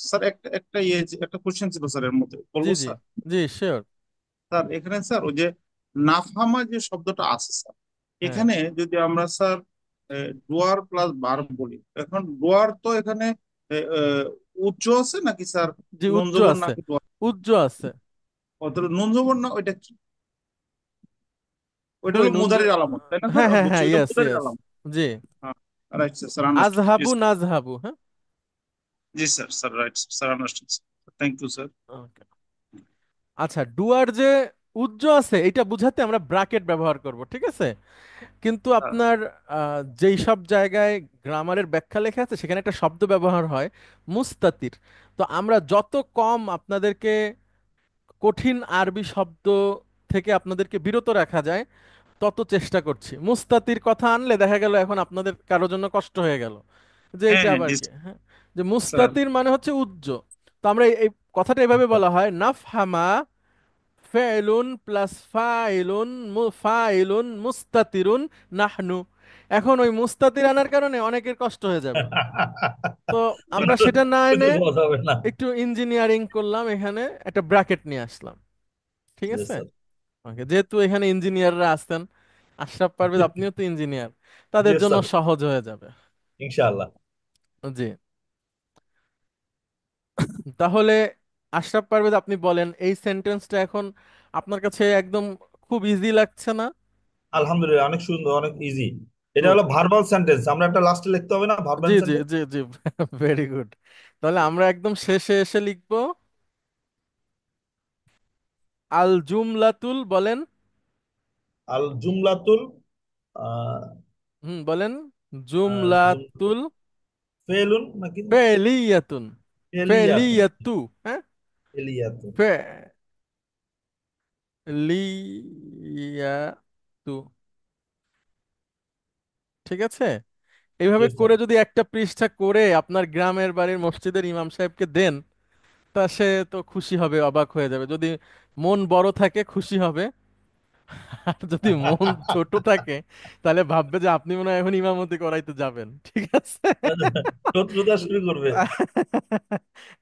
স্যার একটা একটা একটা কোশ্চেন ছিল স্যার, এর মধ্যে জি বলবো জি। স্যার? জি শিওর। স্যার এখানে স্যার ওই যে নাফহামা যে শব্দটা আছে স্যার, হ্যাঁ। এখানে যদি আমরা স্যার ডুয়ার প্লাস বার বলি, এখন ডুয়ার তো এখানে এ, এ, উচ্চ আছে নাকি স্যার? জি, নুন উজ্জ জবর আছে। নাকি ডুয়ার? উজ্জ আছে। অথবা নুন জবর না, ওইটা কি? ওইটা কই হলো নুন মুদারির আলামত, তাই না স্যার? হ্যাঁ হ্যাঁ বুঝছি, হ্যাঁ, ওইটা ইয়েস মুদারির ইয়েস। আলামত। জি। হ্যাঁ, রাইট স্যার, স্যার আন্ডারস্টুড। আজহাবু নাজহাবু, হ্যাঁ। জি sir, sir right sir, understood. Thank you sir. Okay. আচ্ছা, ডুয়ার যে উজ্জ আছে এটা বুঝাতে আমরা ব্রাকেট ব্যবহার করব, ঠিক আছে। কিন্তু আপনার যেই সব জায়গায় গ্রামারের ব্যাখ্যা লেখা আছে সেখানে একটা শব্দ ব্যবহার হয় মুস্তাতির। তো আমরা যত কম আপনাদেরকে কঠিন আরবি শব্দ থেকে আপনাদেরকে বিরত রাখা যায় তত চেষ্টা করছি। মুস্তাতির কথা আনলে দেখা গেল এখন আপনাদের কারোর জন্য কষ্ট হয়ে গেল, যে হ্যাঁ এইটা হ্যাঁ, আবার জি কি, হ্যাঁ। যে স্যার। মুস্তাতির মানে হচ্ছে উজ্জ। তো আমরা এই কথাটা এভাবে বলা হয়, নাফহামা ফেলুন প্লাস ফাইলুন ফাইলুন মুস্তাতিরুন নাহনু। এখন ওই মুস্তাতির আনার কারণে অনেকের কষ্ট হয়ে যাবে। তো আমরা সেটা না এনে মজা হবে না। একটু ইঞ্জিনিয়ারিং করলাম, এখানে একটা ব্র্যাকেট নিয়ে আসলাম, ঠিক জি আছে। স্যার। ওকে, যেহেতু এখানে ইঞ্জিনিয়াররা আছেন, আশরাফ পারভেজ আপনিও তো ইঞ্জিনিয়ার, জি তাদের জন্য স্যার, সহজ হয়ে যাবে। ইনশাআল্লাহ। জি। তাহলে আশরাফ পারভেজ আপনি বলেন, এই সেন্টেন্সটা এখন আপনার কাছে একদম খুব ইজি লাগছে না? আলহামদুলিল্লাহ, অনেক সুন্দর, অনেক ইজি। এটা গুড। হলো ভার্বাল সেন্টেন্স, আমরা একটা লাস্টে লিখতে হবে না জি ভার্বাল জি সেন্টেন্স? জি জি। Very good. তাহলে আমরা একদম শেষে এসে লিখবো আল জুমলাতুল, বলেন। আল জুমলাতুল, আহ, বলেন। জুম জুমলাতুল ফেলুন নাকি ফেলিয়াতুন। এলিয়াতুন? ফেলিয়াতু, হ্যাঁ। এলিয়াতুন। ফেলিয়াতু, ঠিক আছে। এইভাবে Yes, sir. করে যদি একটা পৃষ্ঠা করে আপনার গ্রামের বাড়ির মসজিদের ইমাম সাহেবকে দেন, তা সে তো খুশি হবে, অবাক হয়ে যাবে। যদি মন বড় থাকে খুশি হবে, আর যদি মন ছোট থাকে তাহলে ভাববে যে আপনি মনে হয় এখন ইমামতি করাইতে যাবেন, ঠিক আছে। শত্রুতা শুরু করবে।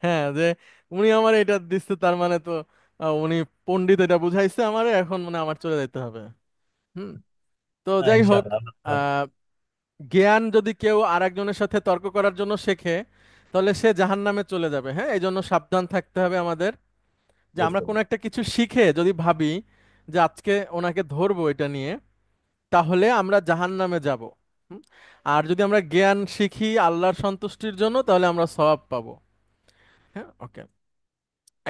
হ্যাঁ, যে উনি আমার এটা দিচ্ছে, তার মানে তো উনি পণ্ডিত, এটা বুঝাইছে আমারে, এখন মানে আমার চলে যেতে হবে। হুম। তো যাই হোক, ইনশাআল্লাহ। আহ জ্ঞান যদি কেউ আরেকজনের সাথে তর্ক করার জন্য শেখে তাহলে সে জাহান্নামে চলে যাবে, হ্যাঁ। এই জন্য সাবধান থাকতে হবে আমাদের, যে আমরা বুঝতে কোনো পারছি। একটা কিছু শিখে যদি ভাবি যে আজকে ওনাকে ধরবো এটা নিয়ে, তাহলে আমরা জাহান্নামে যাব। হুম? আর যদি আমরা জ্ঞান শিখি আল্লাহর সন্তুষ্টির জন্য তাহলে আমরা সওয়াব পাবো। হ্যাঁ, ওকে।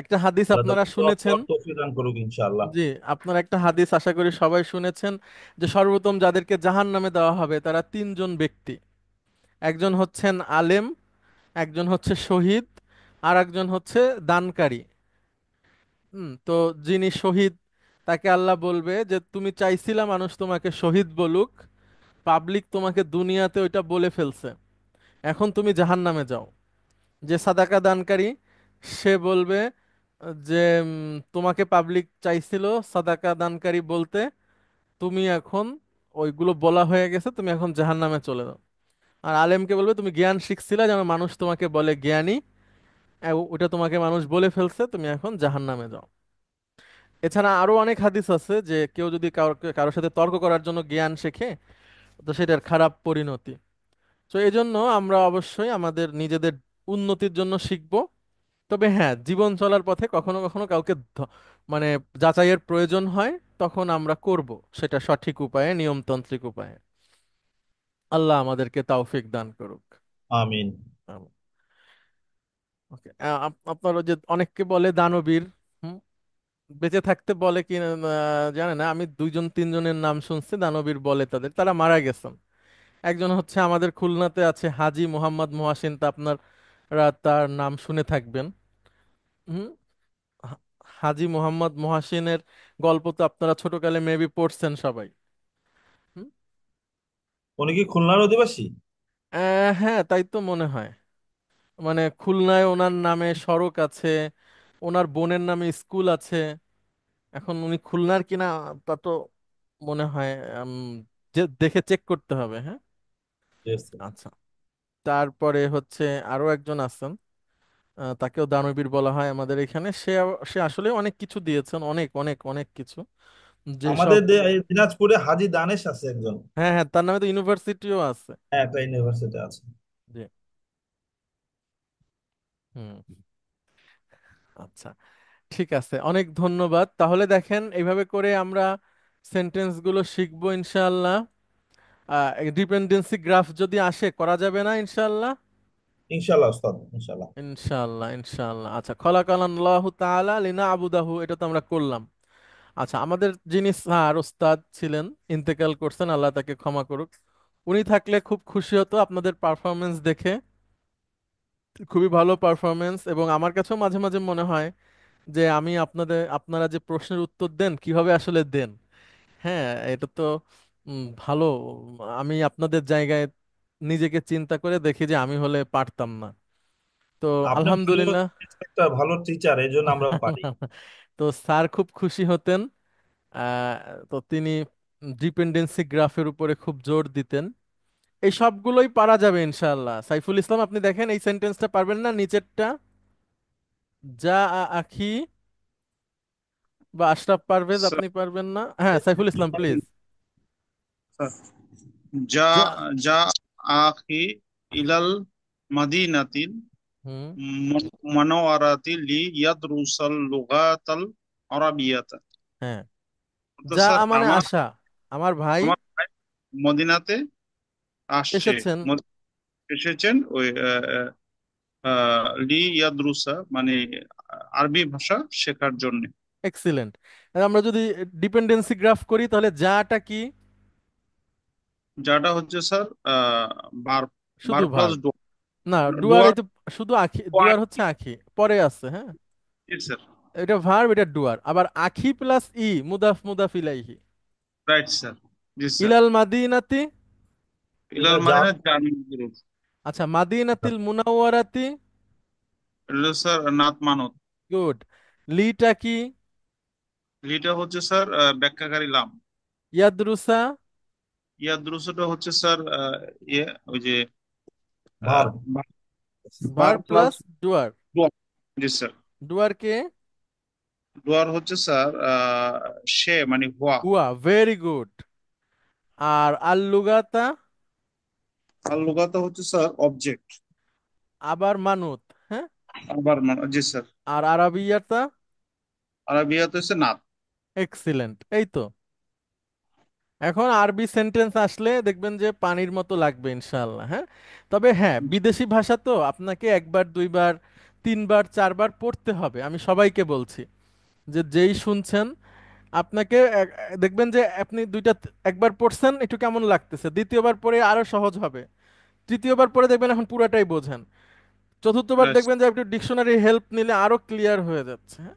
একটা হাদিস আল্লাহ আপনারা তাআলা সওয়াব শুনেছেন। পাওয়ার তৌফিক দান করুক ইনশাআল্লাহ। জি। আপনার একটা হাদিস আশা করি সবাই শুনেছেন, যে সর্বপ্রথম যাদেরকে জাহান্নামে দেওয়া হবে তারা তিনজন ব্যক্তি। একজন হচ্ছেন আলেম, একজন হচ্ছে শহীদ, আর একজন হচ্ছে দানকারী। তো যিনি শহীদ, তাকে আল্লাহ বলবে যে তুমি চাইছিলা মানুষ তোমাকে শহীদ বলুক, পাবলিক তোমাকে দুনিয়াতে ওইটা বলে ফেলছে, এখন তুমি জাহান্নামে যাও। যে সাদাকা দানকারী, সে বলবে যে তোমাকে পাবলিক চাইছিল সাদাকা দানকারী বলতে, তুমি এখন ওইগুলো বলা হয়ে গেছে, তুমি এখন জাহান্নামে চলে যাও। আর আলেমকে বলবে তুমি জ্ঞান শিখছিলা যেন মানুষ তোমাকে বলে জ্ঞানী, ওটা তোমাকে মানুষ বলে ফেলছে, তুমি এখন জাহান্নামে যাও। এছাড়া আরো অনেক হাদিস আছে যে কেউ যদি কারোর সাথে তর্ক করার জন্য জ্ঞান শেখে, তো সেটার খারাপ পরিণতি। তো এই জন্য আমরা অবশ্যই আমাদের নিজেদের উন্নতির জন্য শিখব। তবে হ্যাঁ, জীবন চলার পথে কখনো কখনো কাউকে মানে যাচাইয়ের প্রয়োজন হয়, তখন আমরা করব সেটা সঠিক উপায়ে, নিয়মতান্ত্রিক উপায়ে। আল্লাহ আমাদেরকে তৌফিক দান করুক। আমিন। আম- ওকে। আপনার ওই যে অনেককে বলে দানবীর, হুম, বেঁচে থাকতে বলে কি জানে না, আমি দুইজন তিনজনের নাম শুনছি দানবীর বলে তাদের, তারা মারা গেছেন। একজন হচ্ছে আমাদের খুলনাতে আছে হাজী মোহাম্মদ মহাসিন, তা আপনারা তার নাম শুনে থাকবেন। হুম। হা- হাজী মোহাম্মদ মহাসিনের গল্প তো আপনারা ছোটকালে মেবি পড়ছেন সবাই। হুম। উনি কি খুলনার অধিবাসী? হ্যাঁ, তাই তো মনে হয়। মানে খুলনায় ওনার নামে সড়ক আছে, ওনার বোনের নামে স্কুল আছে। এখন উনি খুলনার কিনা তা তো মনে হয় যে দেখে চেক করতে হবে। হ্যাঁ। Yes, sir. আচ্ছা। তারপরে হচ্ছে আরো একজন আছেন, তাকেও দানবীর বলা হয় আমাদের এখানে। সে আসলে অনেক কিছু দিয়েছেন, অনেক অনেক অনেক কিছু, যেসব। আমাদের এই দিনাজপুরে হাজী দানেশ আছে একজন। হ্যাঁ হ্যাঁ, তার নামে তো ইউনিভার্সিটিও আছে। হ্যাঁ, একটা ইউনিভার্সিটি আছে। জি। হুম। আচ্ছা, ঠিক আছে, অনেক ধন্যবাদ। তাহলে দেখেন এইভাবে করে আমরা সেন্টেন্স গুলো শিখবো ইনশাআল্লাহ। ডিপেন্ডেন্সি গ্রাফ যদি আসে করা যাবে না ইনশাআল্লাহ? ইনশাল্লাহ ওস্তাদ, ইনশাল্লাহ। ইনশাআল্লাহ ইনশাআল্লাহ। আচ্ছা, খলাকানাল্লাহু তাআলা লিনা আবুদাহু, এটা তো আমরা করলাম। আচ্ছা, আমাদের যিনি স্যার ওস্তাদ ছিলেন, ইন্তেকাল করছেন, আল্লাহ তাকে ক্ষমা করুক। উনি থাকলে খুব খুশি হতো আপনাদের পারফরমেন্স দেখে। খুবই ভালো পারফরমেন্স, এবং আমার কাছেও মাঝে মাঝে মনে হয় যে আপনারা যে প্রশ্নের উত্তর দেন কিভাবে আসলে দেন। হ্যাঁ, এটা তো ভালো। আমি আপনাদের জায়গায় নিজেকে চিন্তা করে দেখি যে আমি হলে পারতাম না। তো আপনি ভালো, আলহামদুলিল্লাহ। একটা ভালো টিচার, এই জন্য আমরা পারি। তো স্যার খুব খুশি হতেন। আহ, তো তিনি ডিপেন্ডেন্সি গ্রাফের উপরে খুব জোর দিতেন। এই সবগুলোই পারা যাবে ইনশাআল্লাহ। সাইফুল ইসলাম, আপনি দেখেন এই সেন্টেন্সটা পারবেন না নিচেরটা? যা আখি, বা আশরাফ পারভেজ স্যার, আপনি পারবেন না? হ্যাঁ, সাইফুল ইসলাম প্লিজ। যা যা। যা আখি ইলাল মাদিনাতিল হুম। মানওয়ারাতি লি ইয়াদরুসাল লুগাতাল আরাবিয়াতা। হ্যাঁ, তো যা স্যার, মানে আমার আশা, আমার ভাই আমার ভাই মদিনাতে আসছে, এসেছেন। এসেছেন ওই লি ইয়াদরুসা মানে আরবি ভাষা শেখার জন্য। এক্সিলেন্ট। আমরা যদি ডিপেন্ডেন্সি গ্রাফ করি তাহলে যাটা কি? যাটা হচ্ছে স্যার বার, শুধু বার প্লাস ভার্ব। না, ডুয়ার, ডোয়ার। এই তো শুধু আখি, ডুয়ার হচ্ছে আখি পরে আছে। হ্যাঁ, স্যার, এটা ভার্ব, এটা ডুয়ার। আবার আখি প্লাস মুদাফ মুদাফ ইলাইহি। Right sir. জি স্যার। ইলাল মাদিনাতি। এটা ইলাল যা। মাদিনা জামিল গ্রুপ। আচ্ছা, মাদিনাতিল মুনাওয়ারাতি। এটা স্যার নাত মানত। গুড। লিটা কি? লিটা হচ্ছে স্যার ব্যাখ্যাকারী লাম। ইয়াদরুসা। ইয়াদরুসটা হচ্ছে স্যার ইয়ে ওই যে ভার। বার ভার্ব প্লাস প্লাস ডুয়ার। ডোয়ার। জি স্যার। ডুয়ার কে? ডোয়ার হচ্ছে স্যার সে মানে হুয়া। হুয়া, ভেরি গুড। আর আল লুগাতা? আর লুগাতে হচ্ছে স্যার অবজেক্ট। আবার মানুত। হ্যাঁ। আবার জি স্যার। আর আরাবিয়াতা? আরবিয়াতে হচ্ছে নাত। এক্সিলেন্ট, এই তো। এখন আরবি সেন্টেন্স আসলে দেখবেন যে পানির মতো লাগবে ইনশাআল্লাহ। হ্যাঁ। তবে হ্যাঁ, বিদেশি ভাষা তো আপনাকে একবার দুইবার তিনবার চারবার পড়তে হবে, আমি সবাইকে বলছি। যে যেই শুনছেন, আপনাকে দেখবেন যে আপনি একবার পড়ছেন একটু কেমন লাগতেছে, দ্বিতীয়বার পড়ে আরো সহজ হবে, তৃতীয়বার পড়ে দেখবেন এখন পুরাটাই বোঝেন, চতুর্থবার রাইট। দেখবেন যে একটু ডিকশনারি হেল্প নিলে আরো ক্লিয়ার হয়ে যাচ্ছে। হ্যাঁ?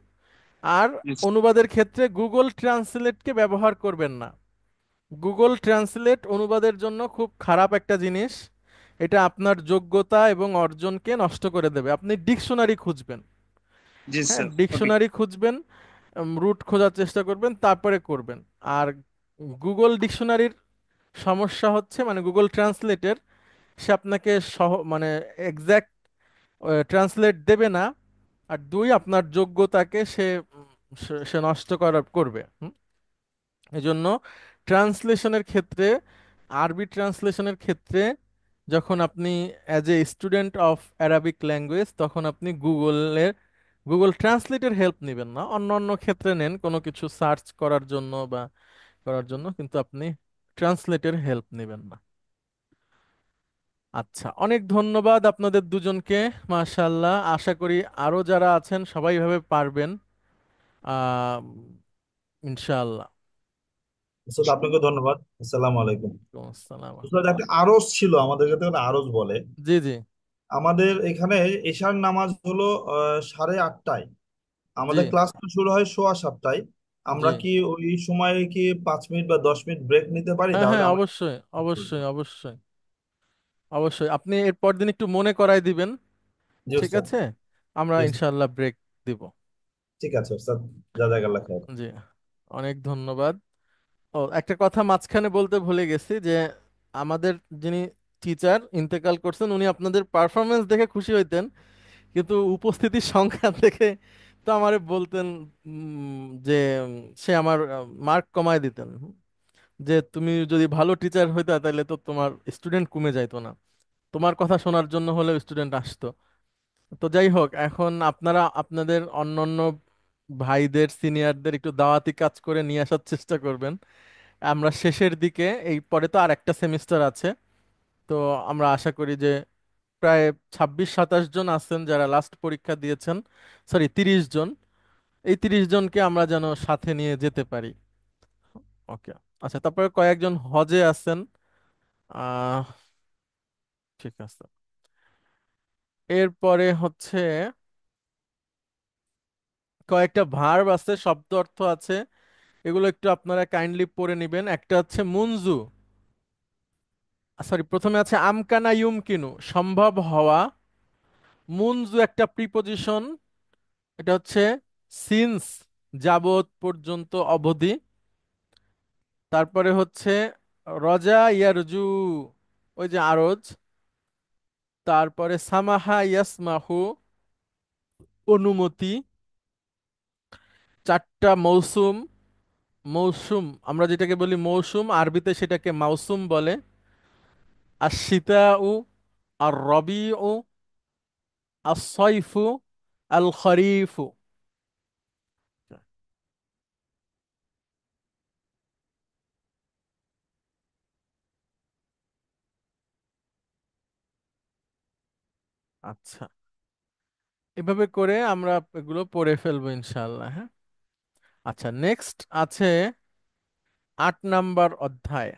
আর অনুবাদের ক্ষেত্রে গুগল ট্রান্সলেটকে ব্যবহার করবেন না। গুগল ট্রান্সলেট অনুবাদের জন্য খুব খারাপ একটা জিনিস। এটা আপনার যোগ্যতা এবং অর্জনকে নষ্ট করে দেবে। আপনি ডিকশনারি খুঁজবেন, জি হ্যাঁ স্যার, সঠিক। ডিকশনারি খুঁজবেন, রুট খোঁজার চেষ্টা করবেন, তারপরে করবেন। আর গুগল ডিকশনারির সমস্যা হচ্ছে, মানে গুগল ট্রান্সলেটের, সে আপনাকে মানে এক্সাক্ট ট্রান্সলেট দেবে না। আর দুই, আপনার যোগ্যতাকে সে নষ্ট করবে। এজন্য ট্রান্সলেশনের ক্ষেত্রে, আরবি ট্রান্সলেশনের ক্ষেত্রে, যখন আপনি as a student of Arabic language, তখন আপনি গুগল ট্রান্সলেটের হেল্প নেবেন না। অন্য অন্য ক্ষেত্রে নেন, কোনো কিছু সার্চ করার জন্য বা করার জন্য, কিন্তু আপনি ট্রান্সলেটের হেল্প নেবেন না। আচ্ছা, অনেক ধন্যবাদ আপনাদের দুজনকে। মাশাআল্লাহ, আশা করি আরো যারা আছেন সবাই এভাবে পারবেন, আহ ইনশাআল্লাহ। উস্তাদ আপনাকে ধন্যবাদ। আসসালামু আলাইকুম। আসসালাম। উস্তাদ একটা আরজ ছিল, আমাদের কাছে একটা আরজ বলে। জি জি। আমাদের এখানে এশার নামাজ হলো 8:30টায়। জি আমাদের ক্লাস তো শুরু হয় 7:15টায়। জি। আমরা কি ওই সময় কি 5 মিনিট বা 10 মিনিট ব্রেক নিতে পারি? হ্যাঁ তাহলে হ্যাঁ, আমরা অবশ্যই অবশ্যই অবশ্যই অবশ্যই। আপনি এর পর দিন একটু মনে করাই দিবেন, জি ঠিক উস্তাদ। আছে? আমরা জি উস্তাদ। ইনশাআল্লাহ ব্রেক দিব। ঠিক আছে উস্তাদ। জাযাকাল্লাহ খাইর। জি, অনেক ধন্যবাদ। ও, একটা কথা মাঝখানে বলতে ভুলে গেছি, যে আমাদের যিনি টিচার ইন্তেকাল করছেন, উনি আপনাদের পারফরমেন্স দেখে খুশি হইতেন, কিন্তু উপস্থিতির সংখ্যা দেখে তো আমারে বলতেন, যে সে আমার মার্ক কমায় দিতেন, যে তুমি যদি ভালো টিচার হইতা তাহলে তো তোমার স্টুডেন্ট কমে যাইতো না, তোমার কথা শোনার জন্য হলেও স্টুডেন্ট আসতো। তো যাই হোক, এখন আপনারা আপনাদের অন্যান্য ভাইদের, সিনিয়রদের একটু দাওয়াতি কাজ করে নিয়ে আসার চেষ্টা করবেন। আমরা শেষের দিকে, এই পরে তো আর একটা সেমিস্টার আছে, তো আমরা আশা করি যে প্রায় 26-27 জন আছেন যারা লাস্ট পরীক্ষা দিয়েছেন, সরি 30 জন, এই 30 জনকে আমরা যেন সাথে নিয়ে যেতে পারি। ওকে। আচ্ছা, তারপরে কয়েকজন হজে আছেন। আহ ঠিক আছে। এরপরে হচ্ছে কয়েকটা ভার্ব আছে, শব্দ অর্থ আছে, এগুলো একটু আপনারা কাইন্ডলি পড়ে নেবেন। একটা হচ্ছে মুনজু, সরি, প্রথমে আছে আমকানা ইউমকিনু, সম্ভব হওয়া। মুনজু একটা প্রিপজিশন, এটা হচ্ছে সিন্স, যাবত, পর্যন্ত, অবধি। তারপরে হচ্ছে রজা ইয়ারজু, ওই যে আরজ। তারপরে সামাহা ইয়াসমাহু, অনুমতি। চারটা মৌসুম, মৌসুম আমরা যেটাকে বলি মৌসুম, আরবিতে সেটাকে মাউসুম বলে। আর শীতা উ, আর রবি উ, আর সয়ফু, আল খরিফু। আচ্ছা, এভাবে করে আমরা এগুলো পড়ে ফেলবো ইনশাআল্লাহ, হ্যাঁ। আচ্ছা, নেক্সট আছে 8 নাম্বার অধ্যায়।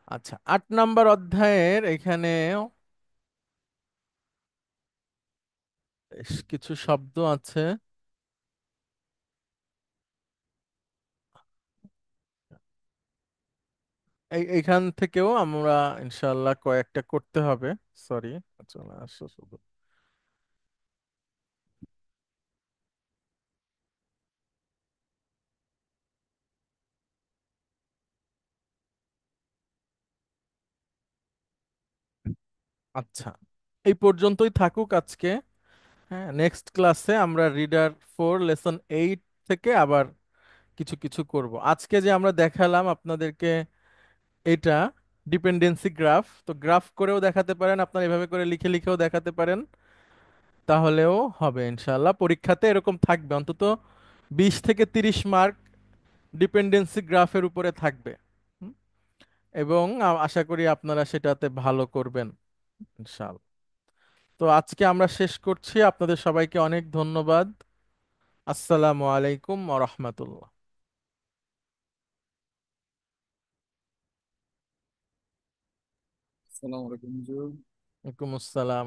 আচ্ছা, 8 নাম্বার অধ্যায়ের এখানে বেশ কিছু শব্দ আছে। এইখান থেকেও আমরা ইনশাআল্লাহ কয়েকটা করতে হবে। সরি, চলে আসো শুধু। আচ্ছা, এই পর্যন্তই থাকুক আজকে। হ্যাঁ, নেক্সট ক্লাসে আমরা রিডার 4 লেসন 8 থেকে আবার কিছু কিছু করব। আজকে যে আমরা দেখালাম আপনাদেরকে, এটা ডিপেন্ডেন্সি গ্রাফ, তো গ্রাফ করেও দেখাতে পারেন, আপনারা এভাবে করে লিখে লিখেও দেখাতে পারেন, তাহলেও হবে ইনশাআল্লাহ। পরীক্ষাতে এরকম থাকবে অন্তত 20 থেকে 30 মার্ক ডিপেন্ডেন্সি গ্রাফের উপরে থাকবে। হুম? এবং আশা করি আপনারা সেটাতে ভালো করবেন ইনশাআল্লাহ। তো আজকে আমরা শেষ করছি, আপনাদের সবাইকে অনেক ধন্যবাদ। আসসালামু আলাইকুম ওয়া রাহমাতুল্লাহ। আসসালামু আলাইকুম হুজুর। ওয়ালাইকুম আসসালাম।